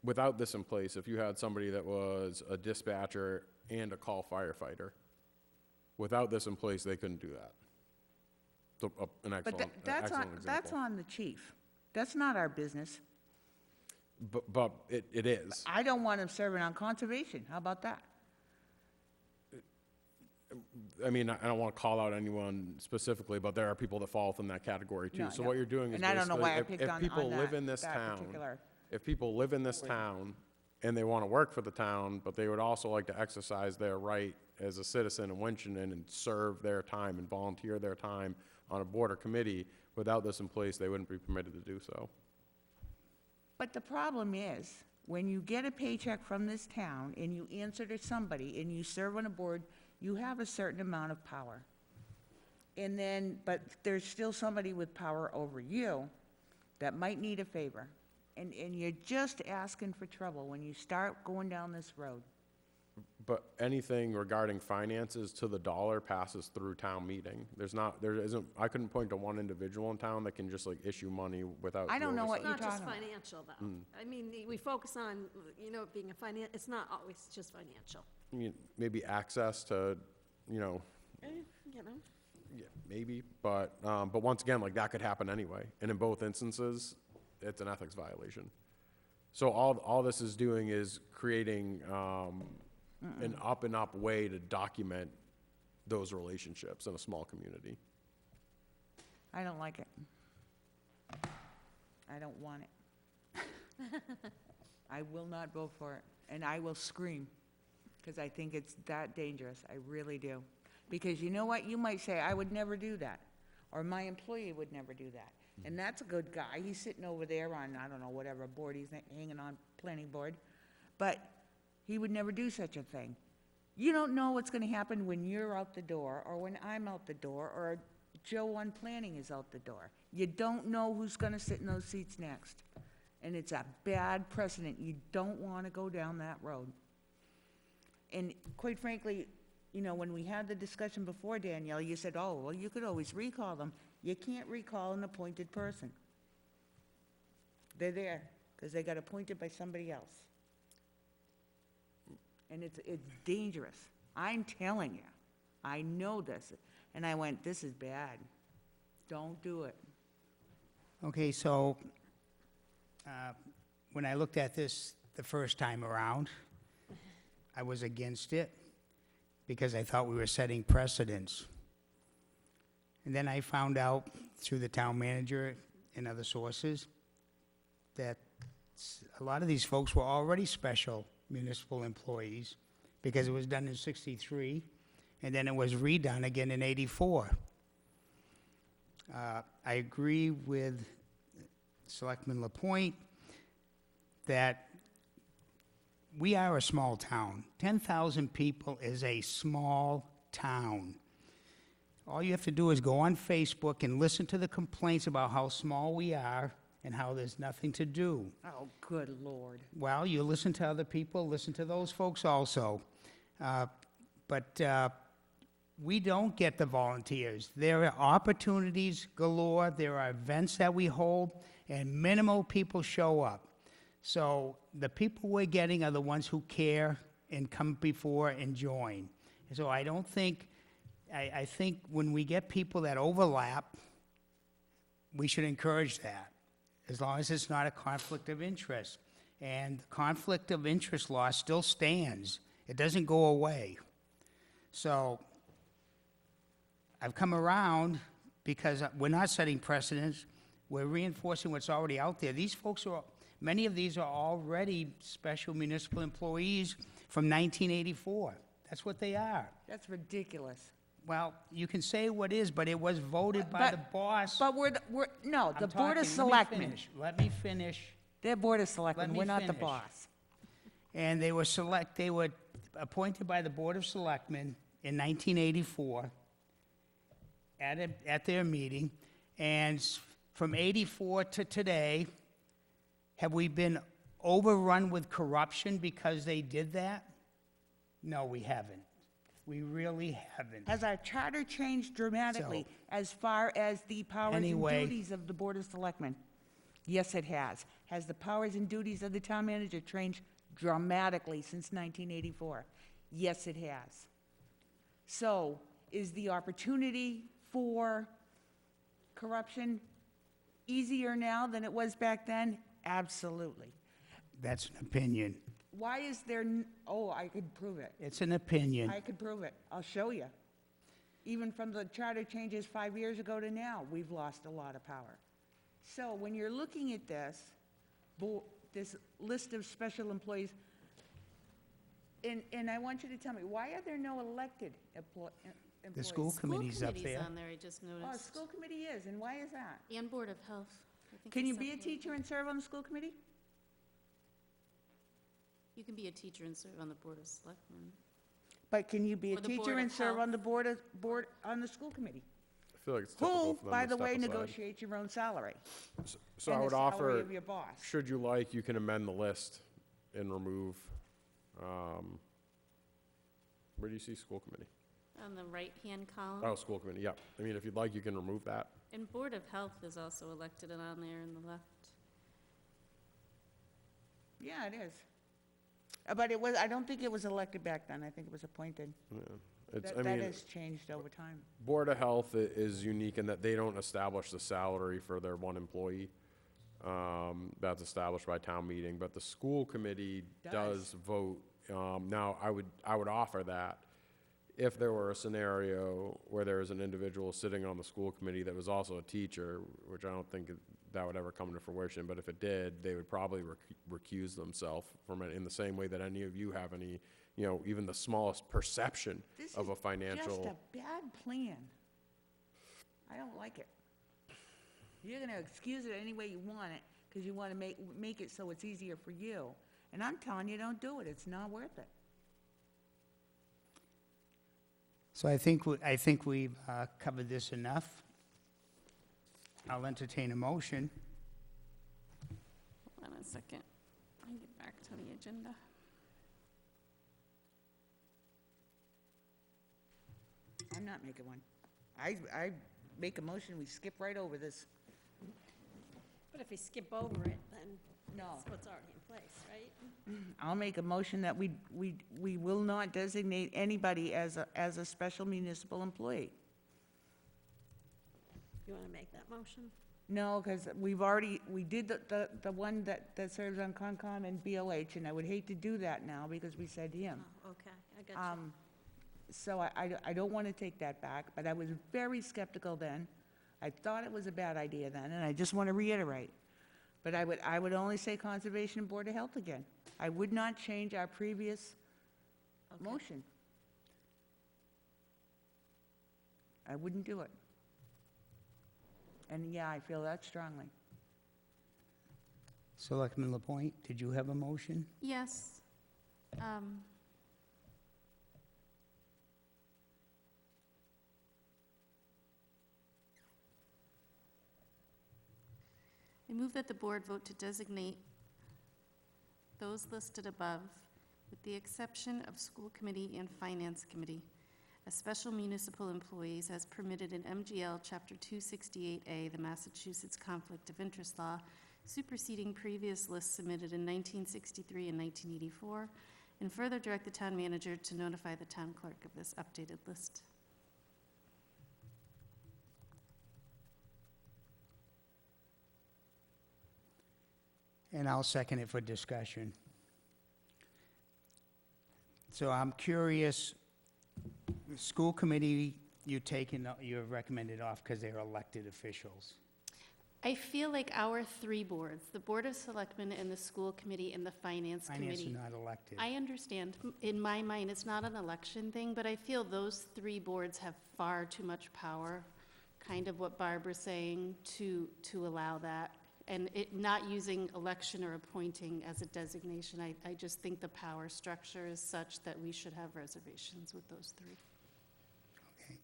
without this in place, if you had somebody that was a dispatcher and a call firefighter, without this in place, they couldn't do that. So, an But excellent, that's excellent on, example. that's on the chief. That's not our business. But it is. I don't want him serving on conservation. How about that? I mean, I don't want to call out anyone specifically, but there are people that fall within that category too. No, So no. what you're doing is And I don't know basically, why I picked if on people live that- in this that town, particular- if people live in this town and they want to work for the town, but they would also like to exercise their right as a citizen of Winchendon and serve their time and volunteer their time on a board or committee, without this in place, they wouldn't be permitted to do so. But the problem is, when you get a paycheck from this town and you answer to somebody and you serve on a board, you have a certain amount of power. And then, but there's still somebody with power over you that might need a favor. And you're just asking for trouble when you start going down this road. But anything regarding finances to the dollar passes through town meeting. There isn't, I couldn't point to one individual in town that can just like issue money without. I don't the know what oversight. It's you're not just talking about. financial, though. I mean, we focus on, it being it's not always just financial. I mean, maybe access to, You know, yeah, maybe, but once again, like, that could happen anyway, and in both instances, it's an ethics violation. So all this is doing is creating, an up-and-up way to document those relationships in a small community. I don't like it. I don't want it. I will not vote for it, and I will scream, because I think it's that dangerous. I really do. Because you know what? You might say, I would never do that, or my employee would never do that. And that's a good guy. He's sitting over there on, I don't know, whatever board he's hanging on, planning board. But he would never do such a thing. You don't know what's gonna happen when you're out the door, or when I'm out the door, or Joe on planning is out the door. You don't know who's gonna sit in those seats next. And it's a bad precedent. You don't wanna go down that road. And quite frankly, when we had the discussion before, Danielle, you said, oh, well, you could always recall them. You can't recall an appointed person. They're there, because they got appointed by somebody else. And it's dangerous. I'm telling you. I know this. And I went, this is bad. Don't do it. Okay, so when I looked at this the first time around, I was against it because I thought we were setting precedents. And then I found out through the town manager and other sources that a lot of these folks were already special municipal employees because it was done in '63, and then it was redone again in '84. I agree with Selectman Lapointe that we are a small town. 10,000 people is a small town. All you have to do is go on Facebook and listen to the complaints about how small we are and how there's nothing to do. Oh, good Lord. Well, you listen to other people, listen to those folks also. But we don't get the volunteers. There are opportunities galore, there are events that we hold, and minimal people show up. So the people we're getting are the ones who care and come before and join. And so I don't think, I think when we get people that overlap, we should encourage that, as long as it's not a conflict of interest. And the conflict of interest law still stands. It doesn't go away. So I've come around because we're not setting precedents. We're reinforcing what's already out there. These folks are, many of these are already special municipal employees from 1984. That's what they are. That's ridiculous. Well, you can say what is, but it was voted by the boss. But no, the I'm Board of talking- Selectmen. Let me finish. They're Board of Let Selectmen, me we're not the finish. boss. And they were appointed by the Board of Selectmen in 1984 at their meeting. And from 84 to today, have we been overrun with corruption because they did that? No, we haven't. We really haven't. Has our charter changed dramatically So- as far as the powers and Anyway. duties of the Board of Selectmen? Yes, it has. Has the powers and duties of the town manager changed dramatically since 1984? Yes, it has. So, is the opportunity for corruption easier now than it was back then? Absolutely. That's an opinion. Why is there, I could prove it. It's an opinion. I could prove it. I'll show you. Even from the charter changes 5 years ago to now, we've lost a lot of power. So when you're looking at this, this list of special employees, and I want you to tell me, why are there no elected employees? The school committee's up Committee's there. on there, I just Oh, noticed. school committee is, and why is that? And Board of Health. I think Can it's you be a separate. teacher and serve on the school committee? You can be a teacher and serve on the Board of Selectmen. But can you be a Or the Board teacher of and serve Health. on the board, on the school committee? I feel like it's typical Who, for them by to the step way, aside. negotiates your own salary? So I and the would salary offer, of your boss. should you like, you can amend the list and remove, where do you see school committee? On the right-hand column. Oh, school committee, yeah. I mean, if you'd like, you can remove that. And Board of Health is also elected and on there in the left. Yeah, it is. But it was, I don't think it was elected back then. I think it was appointed. Yeah. It's, I That mean, has changed over time. Board of Health is unique in that they don't establish the salary for their one employee. That's established by town meeting, but the school committee does vote. Now, I would offer that if there were a scenario where there was an individual sitting on the school committee that was also a teacher, which I don't think that would ever come to fruition, but if it did, they would probably recuse themselves from it in the same way that any of you have any, even the smallest perception This of a is financial. just a bad plan. I don't like it. You're gonna excuse it any way you want it, because you wanna make it so it's easier for you. And I'm telling you, don't do it. It's not worth it. So I think we've covered this enough. I'll entertain a motion. Hold on a second. Let me get back to the agenda. I'm not making one. I make a motion, we skip right over this. But if we skip over it, then No. it's what's already in place, right? I'll make a motion that we will not designate anybody as a special municipal employee. You want to make that motion? No, because we did the one that serves on Concom and BOH, and I would hate to do that now because we said him. Oh, okay, I got you. So I don't want to take that back, but I was very skeptical then. I thought it was a bad idea then, and I just want to reiterate. But I would only say Conservation and Board of Health again. I would not change our previous motion. I wouldn't do it. And yeah, I feel that strongly. Selectman Lapointe, did you have a motion? Yes. I move that the board vote to designate those listed above, with the exception of school committee and finance committee, as special municipal employees as permitted in MGL Chapter 268A, the Massachusetts Conflict of Interest Law, superseding previous lists submitted in 1963 and 1984, and further direct the town manager to notify the town clerk of this updated list. And I'll second it for discussion. So I'm curious, the school committee, you've recommended off because they're elected officials. I feel like our three boards, the Board of Selectmen and the School Committee and the Finance Finance Committee. are not elected. I understand. In my mind, it's not an election thing, but I feel those three boards have far too much power, kind of what Barbara's saying, to allow that. And it not using election or appointing as a designation, I just think the power structure is such that we should have reservations with those three. Okay.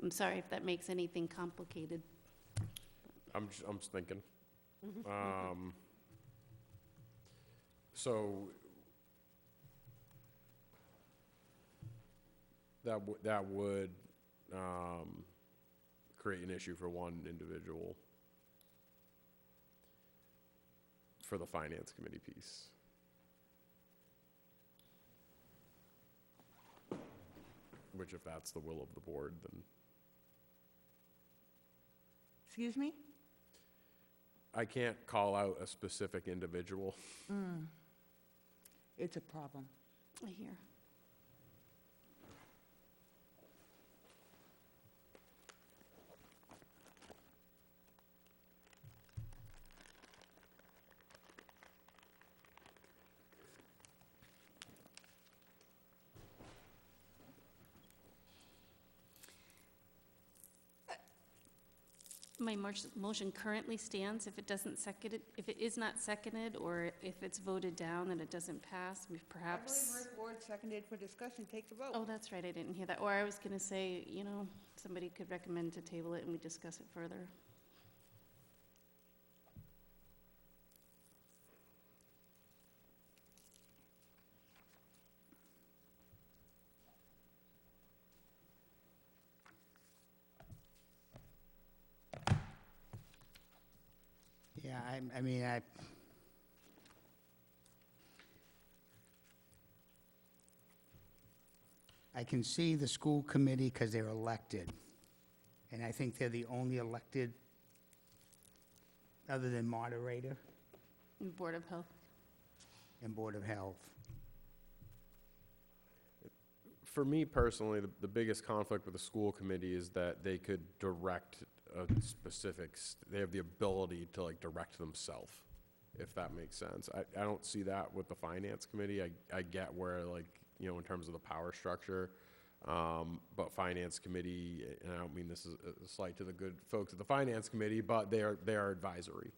I'm sorry if that makes anything complicated. I'm just thinking. So that would create an issue for one individual for the finance committee piece. Which, if that's the will of the board, then Excuse me? I can't call out a specific individual. It's a problem. I hear. My motion currently stands. If it doesn't second it, if it is not seconded, or if it's voted down and it doesn't pass, perhaps. I believe Rick Ward seconded for discussion. Take the vote. Oh, that's right, I didn't hear that. Or I was gonna say, somebody could recommend to table it and we discuss it further. Yeah, I mean, I can see the school committee because they're elected. And I think they're the only elected, other than moderator Board of Health. and Board of Health. For me personally, the biggest conflict with the school committee is that they could direct a they have the ability to like direct themselves, if that makes sense. I don't see that with the finance committee. I get where, like, in terms of the power structure, but finance committee, and I don't mean this is a slight to the good folks at the finance committee, but they are advisory.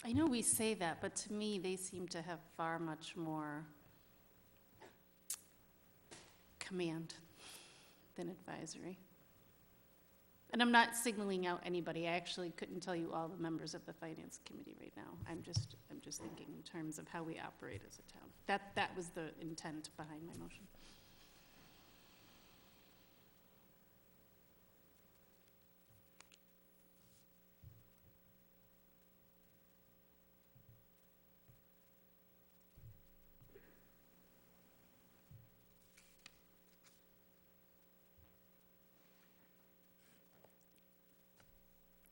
I know we say that, but to me, they seem to have far much more command than advisory. And I'm not signaling out anybody. I actually couldn't tell you all the members of the finance committee right now. I'm just thinking in terms of how we operate as a town. That was the intent behind my motion.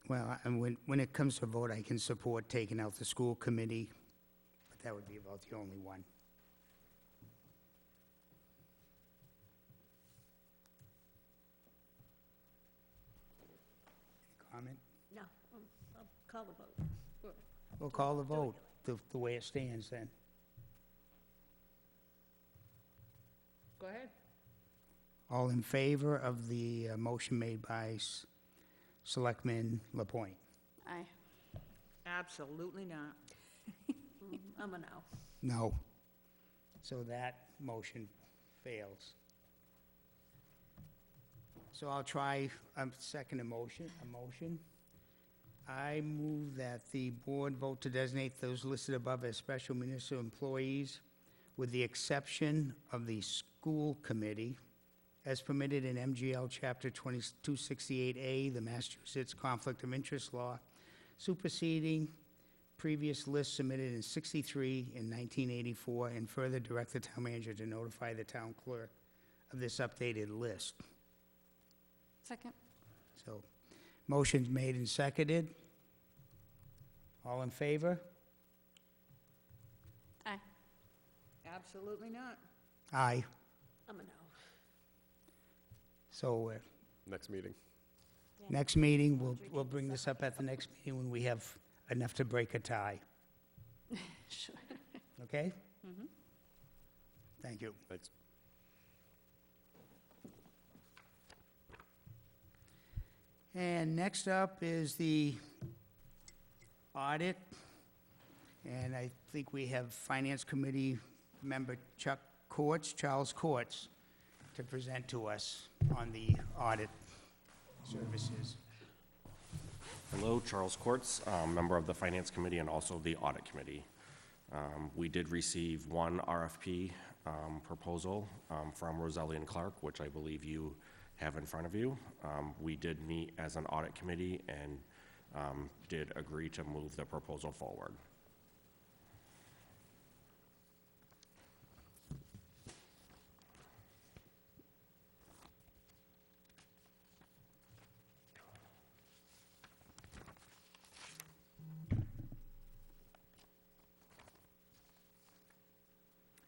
Well, and when it comes to vote, I can support taking out the school committee, but that would be about the only one. Any comment? No, I'll call the vote. We'll call the vote, the way it stands then. Go ahead. All in favor of the motion made by Selectman Lapointe? Aye. Absolutely not. I'm a no. No. So that motion fails. So I'll try a second motion. I move that the board vote to designate those listed above as special municipal employees, with the exception of the school committee, as permitted in MGL Chapter 2268A, the Massachusetts Conflict of Interest Law, superseding previous lists submitted in 63 and 1984, and further direct the town manager to notify the town clerk of this updated list. Second. So, motion's made and seconded. All in favor? Aye. Absolutely not. Aye. I'm a no. So, Next meeting. next meeting, we'll bring this up at the next meeting when we have enough to break a tie, Sure. okay? Mhm. Thank you. Thanks. And next up is the audit. And I think we have Finance Committee member Charles Courts, to present to us on the audit services. Hello, Charles Courts, member of the Finance Committee and also the Audit Committee. We did receive one RFP proposal from Roselli and Clark, which I believe you have in front of you. We did meet as an audit committee and did agree to move the proposal forward.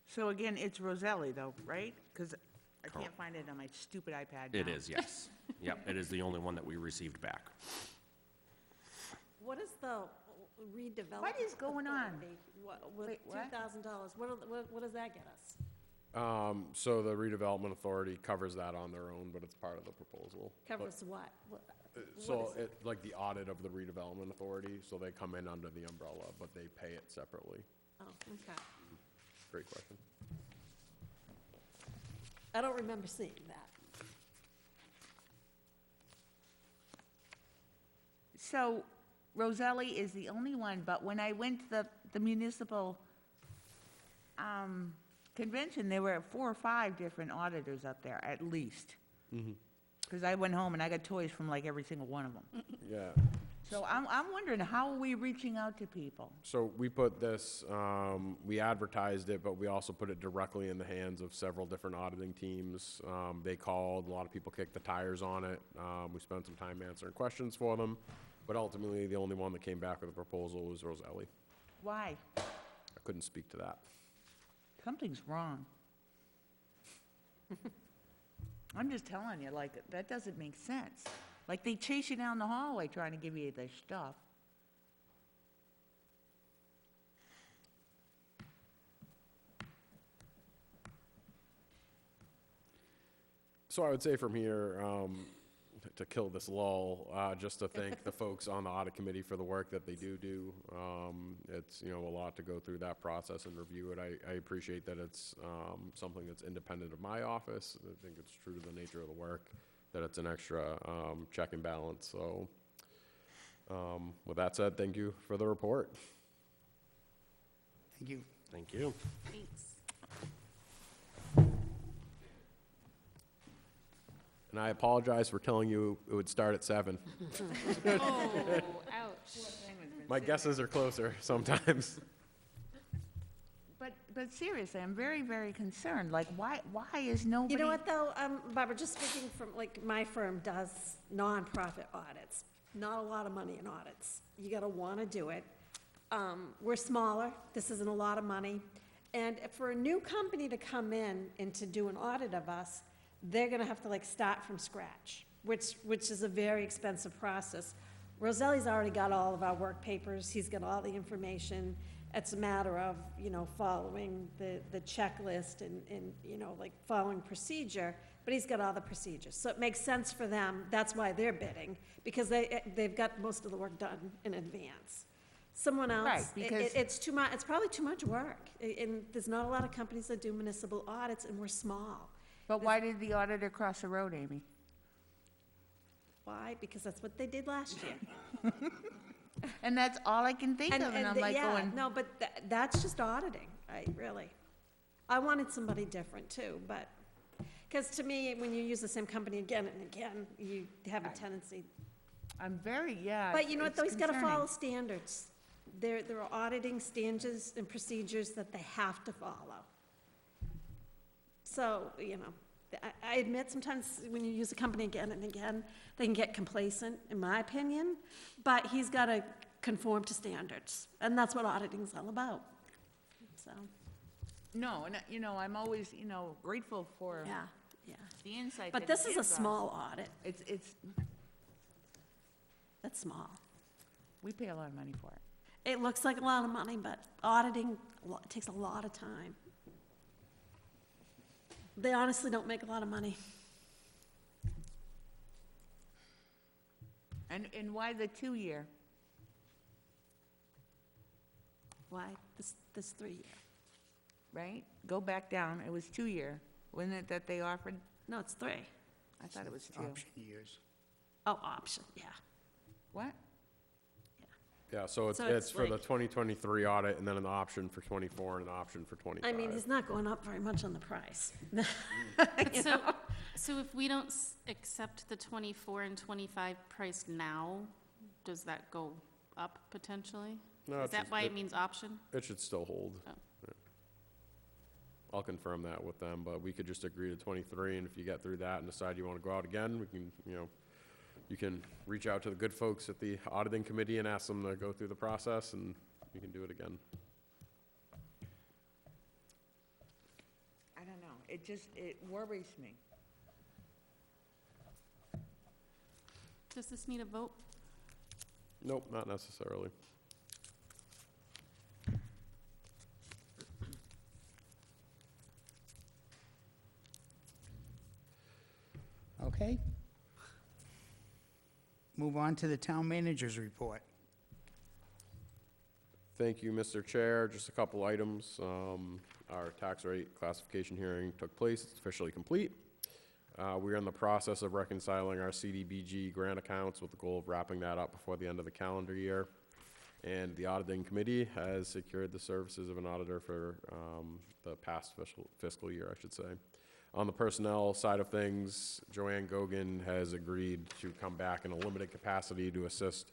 So again, it's Roselli though, right? Because I can't Correct. find it on my stupid iPad It now. is, yes. Yep, it is the only one that we received back. What is the redevelopment? What is going on? authority? With Wait, what? $2,000, what does that get us? So the redevelopment authority covers that on their own, but it's part of the proposal. But- Covers what? So it, like the audit of the redevelopment authority, so they come in under the umbrella, but they pay it separately. Oh, okay. Great question. I don't remember seeing that. So Roselli is the only one, but when I went to the municipal convention, there were 4 or 5 different auditors up there, at least. Because I went home and I got toys from like every single one of them. Yeah. So I'm wondering, how are we reaching out to people? So we put this, we advertised it, but we also put it directly in the hands of several different auditing teams. They called, a lot of people kicked the tires on it. We spent some time answering questions for them, but ultimately, the only one that came back with a proposal was Roselli. Why? I couldn't speak to that. Something's wrong. I'm just telling you, like, that doesn't make sense. Like, they chase you down the hallway trying to give you their stuff. So I would say from here, to kill this lull, just to thank the folks on the audit committee for the work that they do. It's, you know, a lot to go through that process and review it. I appreciate that it's something that's independent of my office. I think it's true to the nature of the work, that it's an extra check and balance. So with that said, thank you for the report. Thank you. Thank you. Thanks. And I apologize for telling you it would start at 7. Oh, ouch. My guesses are closer sometimes. But seriously, I'm very, very concerned. Like, why is nobody? You know what, though, Barbara, just speaking from, like, my firm does nonprofit audits. Not a lot of money in audits. You gotta wanna do it. We're smaller, this isn't a lot of money. And for a new company to come in and to do an audit of us, they're gonna have to, like, start from scratch, which is a very expensive process. Roselli's already got all of our work papers, he's got all the information. It's a matter of, you know, following the checklist and, you know, like, following procedure, but he's got all the procedures. So it makes sense for them, that's why they're bidding, because they've got most of the work done in advance. Someone else, Right, because- it's too much, it's probably too much work. And there's not a lot of companies that do municipal audits, and we're small. But why did the auditor cross the road, Amy? Why? Because that's what they did last year. And that's all I can think of, and I'm like yeah, going, no, but that's just auditing, I wanted somebody different too, but, because to me, when you use the same company again and again, you have a tendency. I'm very, yeah. But you know what, it's though, he's gotta concerning. follow standards. There are auditing standards and procedures that they have to follow. So, you know, I admit sometimes when you use a company again and again, they can get complacent, in my opinion, but he's got to conform to standards, and that's what auditing's all about, so, No, and, I'm always, grateful for yeah, yeah. the insight. But that this he is a gives us. small audit, It's, it's small. we pay a lot of money for it. It looks like a lot of money, but auditing takes a lot of time. They honestly don't make a lot of money. And why the 2-year? Why this 3-year? Right? Go back down, it was 2-year, wasn't it that they offered? No, it's 3. I thought it was 2. Option years. Oh, option, yeah. What? Yeah, so So it's it's for the like- 2023 audit, and then an option for 24 and an option for 25. I mean, he's not going up very much on the price. But so if we don't accept the 24 and 25 price now, does that go up potentially? No, Is it's that just- why it means option? It should still hold. Oh. Yeah. I'll confirm that with them, but we could just agree to 23, and if you get through that and decide you want to go out again, we can, you can reach out to the good folks at the auditing committee and ask them to go through the process, and you can do it again. I don't know, it worries me. Does this need a vote? Nope, not necessarily. Okay. Move on to the town manager's report. Thank you, Mr. Chair. Just a couple items. Our tax rate classification hearing took place. It's officially complete. We're in the process of reconciling our CDBG grant accounts with the goal of wrapping that up before the end of the calendar year. And the auditing committee has secured the services of an auditor for the past fiscal year, I should say. On the personnel side of things, Joanne Gogan has agreed to come back in a limited capacity to assist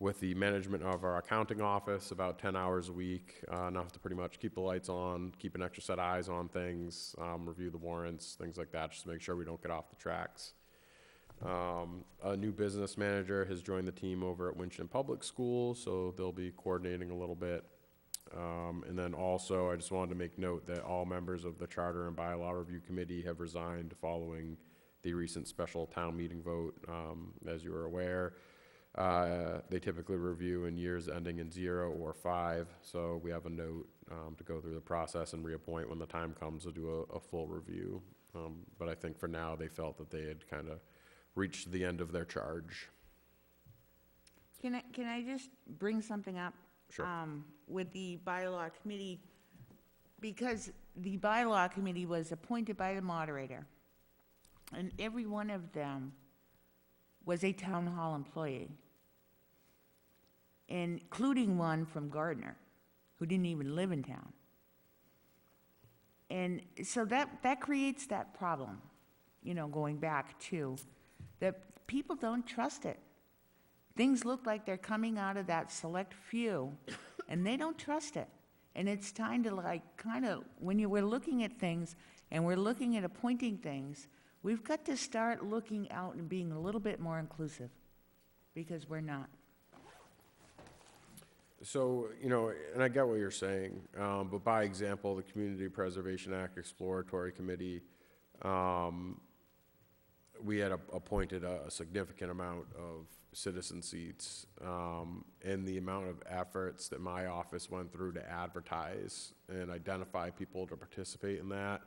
with the management of our accounting office, about 10 hours a week, enough to pretty much keep the lights on, keep an extra set of eyes on things, review the warrants, things like that, just to make sure we don't get off the tracks. A new business manager has joined the team over at Winchendon Public Schools, so they'll be coordinating a little bit. And then also, I just wanted to make note that all members of the Charter and Bylaw Review Committee have resigned following the recent special town meeting vote, as you are aware. They typically review in years ending in 0 or 5, so we have a note to go through the process and reappoint when the time comes to do a full review. But I think for now, they felt that they had kind of reached the end of their charge. Can I just bring something up? Sure. With the bylaw committee, because the bylaw committee was appointed by the moderator, and every one of them was a town hall employee, including one from Gardner, who didn't even live in town. And so that creates that problem, going back to, that people don't trust it. Things look like they're coming out of that select few, and they don't trust it. And it's time to when we're looking at things and we're looking at appointing things, we've got to start looking out and being a little bit more inclusive, because we're not. So, and I get what you're saying, but by example, the Community Preservation Act Exploratory Committee, we had appointed a significant amount of citizen seats, and the amount of efforts that my office went through to advertise and identify people to participate in that.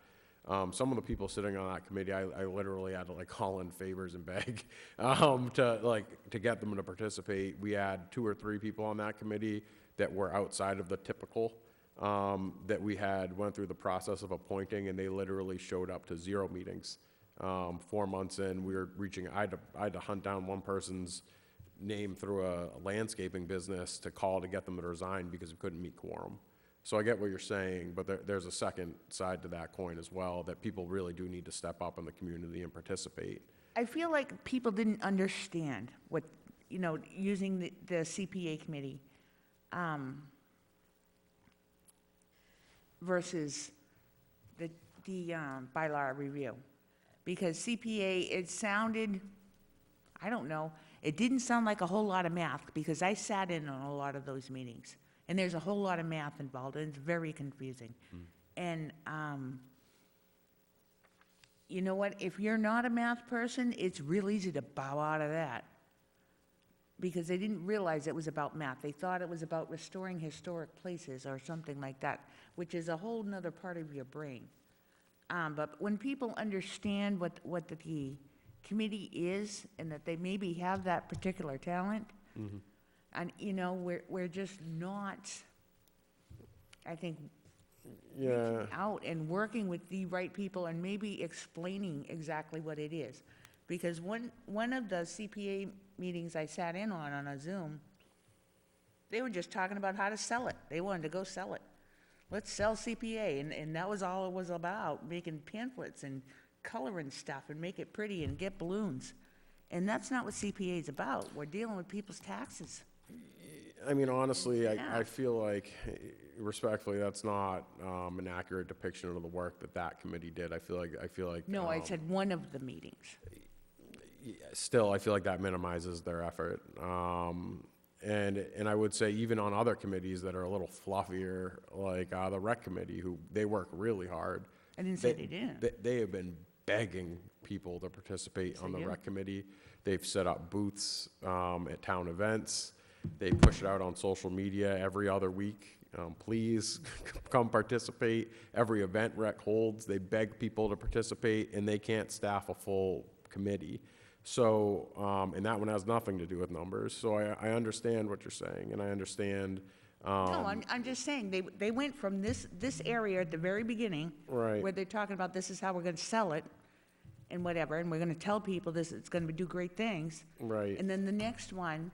Some of the people sitting on that committee, I literally had to call in favors and beg to get them to participate. We had 2 or 3 people on that committee that were outside of the typical that we had went through the process of appointing, and they literally showed up to 0 meetings. 4 months in, we were reaching. I had to hunt down one person's name through a landscaping business to call to get them to resign because we couldn't meet quorum. So I get what you're saying, but there's a second side to that coin as well, that people really do need to step up in the community and participate. I feel like people didn't understand what, using the CPA committee versus the bylaw review. Because CPA, it sounded, I don't know, it didn't sound like a whole lot of math, because I sat in on a lot of those meetings. And there's a whole lot of math involved, and it's very confusing. And, you know what, if you're not a math person, it's real easy to bow out of that. Because they didn't realize it was about math. They thought it was about restoring historic places or something like that, which is a whole nother part of your brain. But when people understand what the committee is, and that they maybe have that particular talent, and, you know, we're just not, I think, Yeah. reaching out and working with the right people and maybe explaining exactly what it is. Because one of the CPA meetings I sat in on a Zoom, they were just talking about how to sell it. They wanted to go sell it. Let's sell CPA, and that was all it was about, making pamphlets and coloring stuff and make it pretty and get balloons. And that's not what CPA is about. We're dealing with people's taxes. I mean, honestly, Yeah. I feel like, respectfully, that's not an accurate depiction of the work that committee did. I feel like. No, I said one of the meetings. Still, I feel like that minimizes their effort. And I would say even on other committees that are a little fluffier, like the rec committee, who, they work really hard. I didn't say they didn't. They have been begging people to participate on the rec committee. They've set up booths at town events. They push it out on social media every other week. Please come participate. Every event rec holds, they beg people to participate, and they can't staff a full committee. So, and that one has nothing to do with numbers. So I understand what you're saying, and I understand. No, I'm just saying, they went from this area at the very beginning. Right. Where they're talking about this is how we're gonna sell it, and whatever, and we're gonna tell people this, it's gonna do great things. Right. And then the next one,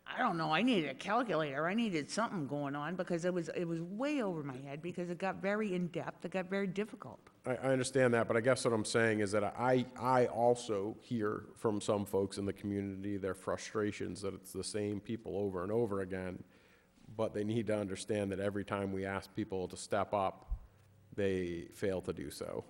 I don't know, I needed a calculator, I needed something going on, because it was way over my head, because it got very in-depth, it got very difficult. I understand that, but I guess what I'm saying is that I also hear from some folks in the community their frustrations that it's the same people over and over again, but they need to understand that every time we ask people to step up, they fail to do so,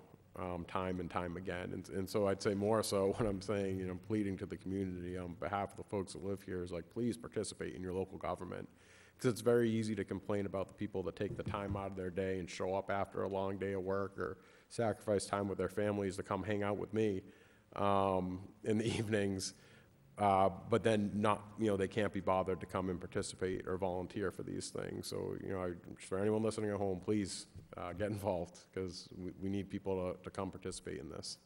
time and time again. And so I'd say more so when I'm saying, you know, pleading to the community on behalf of the folks that live here is like, please participate in your local government. Because it's very easy to complain about the people that take the time out of their day and show up after a long day of work or sacrifice time with their families to come hang out with me in the evenings, but then not, you know, they can't be bothered to come and participate or volunteer for these things. So, you know, for anyone listening at home, please get involved, because we need people to come participate in this.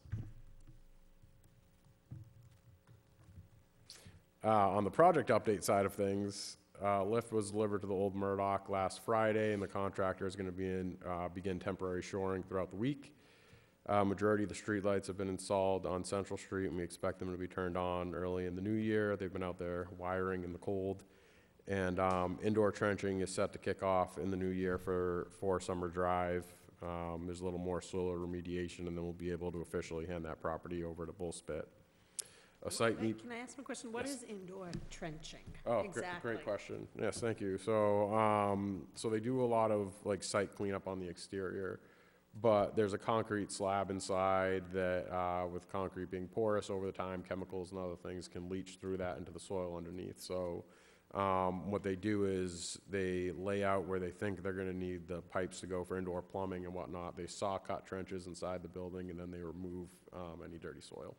On the project update side of things, lift was delivered to the Old Murdoch last Friday, and the contractor is going to begin temporary shoring throughout the week. Majority of the streetlights have been installed on Central Street, and we expect them to be turned on early in the new year. They've been out there wiring in the cold. And indoor trenching is set to kick off in the new year for Summer Drive. There's a little more solar remediation, and then we'll be able to officially hand that property over to Bull Spit. Can I ask one question? What is indoor trenching? Oh, exactly? great question. Yes, thank you. So, so they do a lot of like site cleanup on the exterior, but there's a concrete slab inside that, with concrete being porous over the time, chemicals and other things can leach through that into the soil underneath. So, what they do is they lay out where they think they're going to need the pipes to go for indoor plumbing and whatnot. They saw cut trenches inside the building, and then they remove any dirty soil.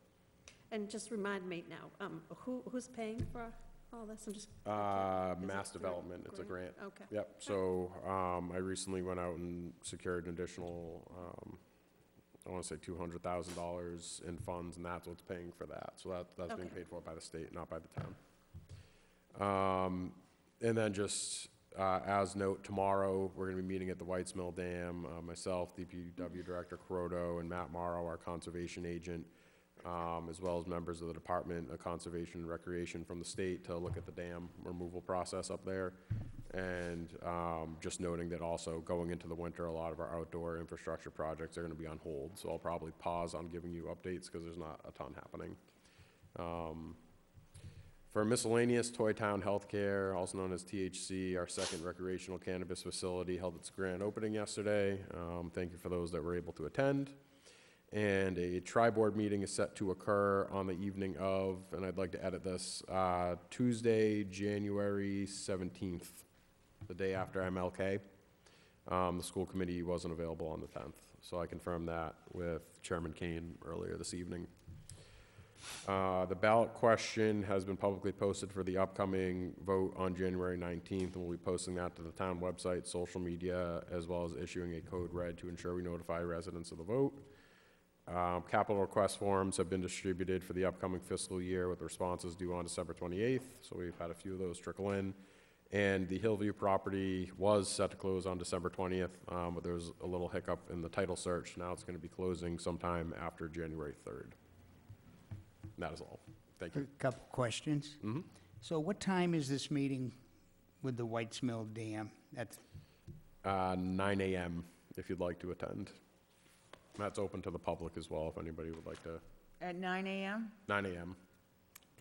And just remind me now, who's paying for all this? I'm just. Mass Development, it's a grant. Okay. Yep, so, I recently went out and secured an additional, I wanna say $200,000 in funds, and that's what's paying for that. So that's being Okay. paid for by the state, not by the town. And then just, as note, tomorrow, we're gonna be meeting at the Whites Mill Dam, myself, DPW Director Croto, and Matt Morrow, our conservation agent, as well as members of the Department of Conservation and Recreation from the state to look at the dam removal process up there. And just noting that also going into the winter, a lot of our outdoor infrastructure projects are going to be on hold. So I'll probably pause on giving you updates because there's not a ton happening. For miscellaneous, Toy Town Healthcare, also known as THC, our second recreational cannabis facility, held its grand opening yesterday. Thank you for those that were able to attend. And a tri-board meeting is set to occur on the evening of, and I'd like to edit this, Tuesday, January 17th, the day after MLK. The school committee wasn't available on the 10th, so I confirmed that with Chairman Kane earlier this evening. The ballot question has been publicly posted for the upcoming vote on January 19th, and we'll be posting that to the town website, social media, as well as issuing a code red to ensure we notify residents of the vote. Capital request forms have been distributed for the upcoming fiscal year with responses due on December 28th, so we've had a few of those trickle in. And the Hillview property was set to close on December 20th, but there was a little hiccup in the title search. Now it's going to be closing sometime after January 3rd. And that is all. Thank you. A couple questions. Mhm. So what time is this meeting with the White's Mill Dam? At 9 a.m. if you'd like to attend. That's open to the public as well if anybody would like to. At 9 a.m.? 9 a.m.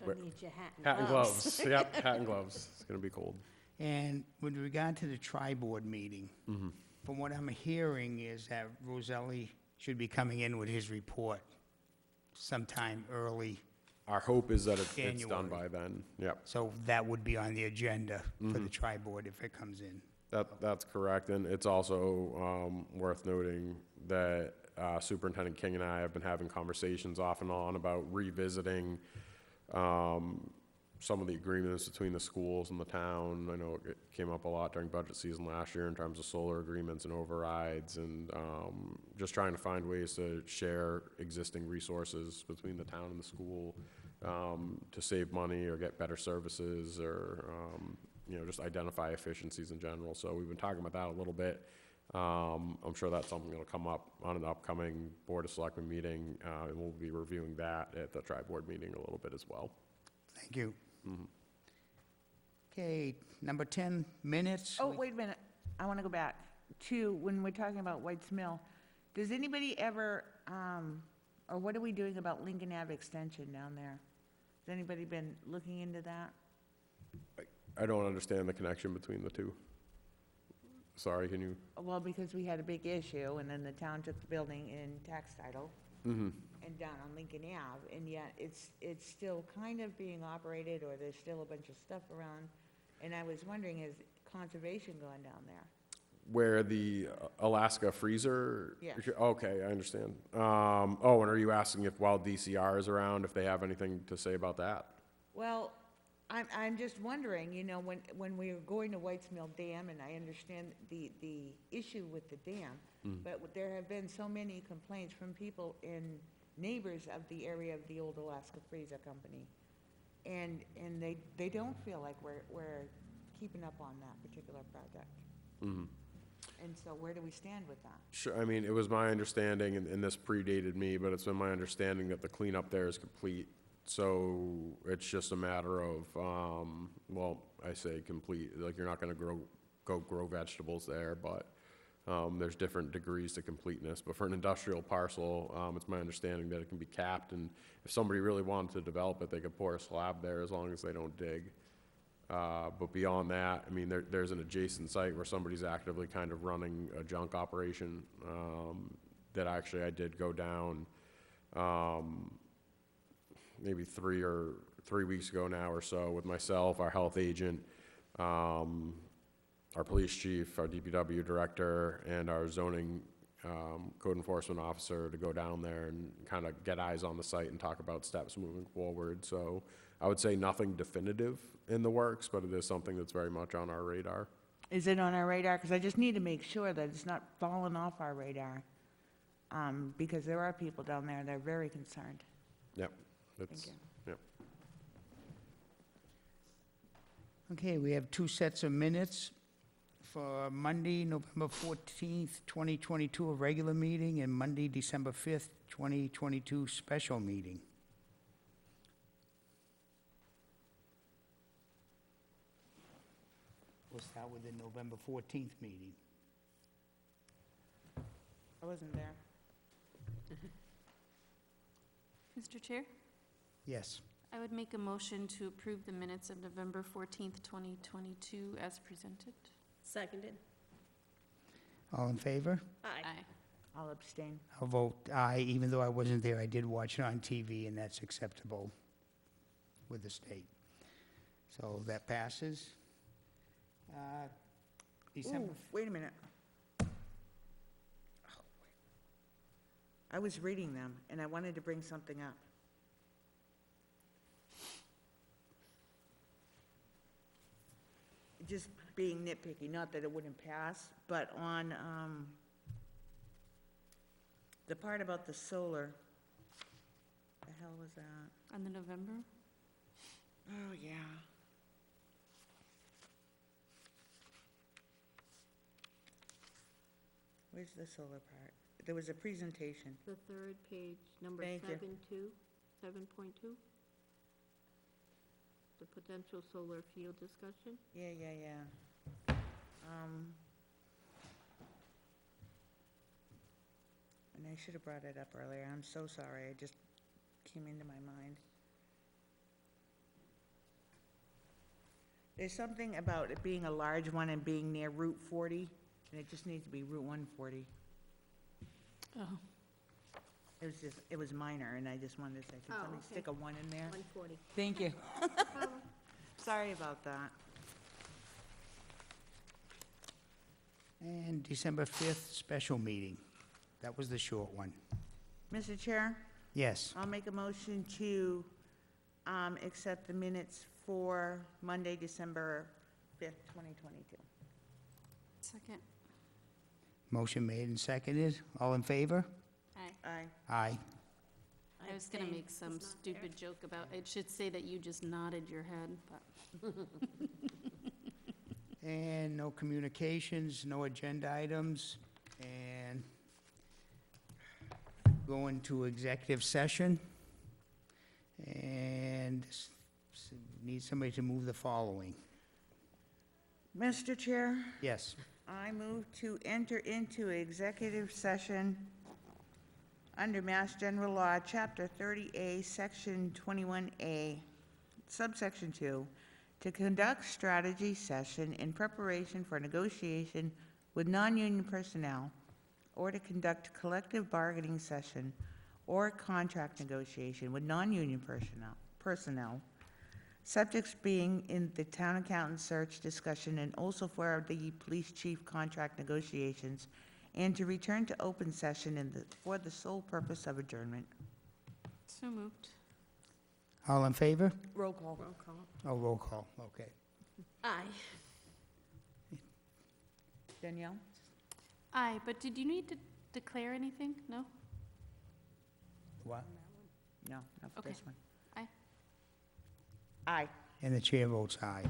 Gonna need your hat and Hat and gloves. gloves. Yep, hat and gloves. It's going to be cold. And with regard to the tri-board meeting, from what I'm hearing is that Roselli should be coming in with his report sometime early. Our hope is that it's done January. by then. Yep. So that would be on the agenda for the tri-board if it comes in. That's correct, and it's also worth noting that Superintendent King and I have been having conversations off and on about revisiting some of the agreements between the schools and the town. I know it came up a lot during budget season last year in terms of solar agreements and overrides, and just trying to find ways to share existing resources between the town and the school to save money or get better services or just identify efficiencies in general. So we've been talking about that a little bit. I'm sure that's something that'll come up on an upcoming Board of Selectmen meeting, and we'll be reviewing that at the tri-board meeting a little bit as well. Thank you. Okay, number 10, minutes. Oh, wait a minute. I want to go back to when we're talking about White's Mill. Does anybody ever, or what are we doing about Lincoln Ave Extension down there? Has anybody been looking into that? I don't understand the connection between the two. Sorry, can you? Well, because we had a big issue, and then the town took the building in tax title and down on Lincoln Ave, and yet it's still kind of being operated, or there's still a bunch of stuff around. And I was wondering, has conservation gone down there? Where the Alaska freezer? Yes. Okay, I understand. And are you asking if while DCR is around, if they have anything to say about that? Well, I'm just wondering, when we were going to White's Mill Dam, and I understand the issue with the dam, but there have been so many complaints from people neighbors of the area of the old Alaska Freezer Company. And they don't feel like we're keeping up on that particular project. And so where do we stand with that? Sure, I mean, it was my understanding, and this predated me, but it's been my understanding that the cleanup there is complete. So it's just a matter of, I say complete, like you're not gonna go grow vegetables there, but there's different degrees to completeness. But for an industrial parcel, it's my understanding that it can be capped, and if somebody really wanted to develop it, they could pour a slab there as long as they don't dig. But beyond that, I mean, there's an adjacent site where somebody's actively kind of running a junk operation that actually I did go down maybe 3 weeks ago now or so with myself, our health agent, our police chief, our DPW director, and our zoning code enforcement officer to go down there and kind of get eyes on the site and talk about steps moving forward. So I would say nothing definitive in the works, but it is something that's very much on our radar. Is it on our radar? Because I just need to make sure that it's not falling off our radar. Because there are people down there that are very concerned. Yep. Thank you. Yep. Okay, we have 2 sets of minutes for Monday, November 14th, 2022, a regular meeting, and Monday, December 5th, 2022, special meeting. We'll start with the November 14th meeting. I wasn't there. Mr. Chair, Yes. I would make a motion to approve the minutes of November 14th, 2022 as presented. Seconded. All in favor? Aye. I'll abstain. I'll vote aye, even though I wasn't there. I did watch it on TV, and that's acceptable with the state. So that passes. December, Ooh, wait a minute. I was reading them, and I wanted to bring something up. Just being nitpicky, not that it wouldn't pass, but on, the part about the solar, the hell was that? On the November? Oh, yeah. Where's the solar part? There was a presentation. The third page, number Thank you. 7.2. The potential solar field discussion. Yeah. And I should have brought it up earlier. I'm so sorry. It just came into my mind. There's something about it being a large one and being near Route 40, and it just needs to be Route 140. Oh. It was minor, and I just wanted to say, can Oh, somebody okay. stick a 1 in there? 140. Thank you. Sorry about that. and December 5th, special meeting. That was the short one. Mr. Chair, Yes. I'll make a motion to accept the minutes for Monday, December 5th, 2022. Second. Motion made and seconded. All in favor? Aye. Aye. Aye. I was gonna abstain. make some stupid joke about, it should say that you just nodded your head, but. And no communications, no agenda items, and going to executive session. And need somebody to move the following. Mr. Chair, Yes. I move to enter into executive session under Mass General Law, Chapter 30A, Section 21A, subsection 2, to conduct strategy session in preparation for negotiation with non-union personnel, or to conduct collective bargaining session or contract negotiation with non-union personnel, subjects being in the town accountant search discussion and also for the police chief contract negotiations, and to return to open session for the sole purpose of adjournment. So moved. All in favor? Roll call. Roll call. Oh, roll call, okay. Aye. Danielle? Aye, but did you need to declare anything? No? What? No, not for Okay. this one. Aye. Aye. And the chair votes aye.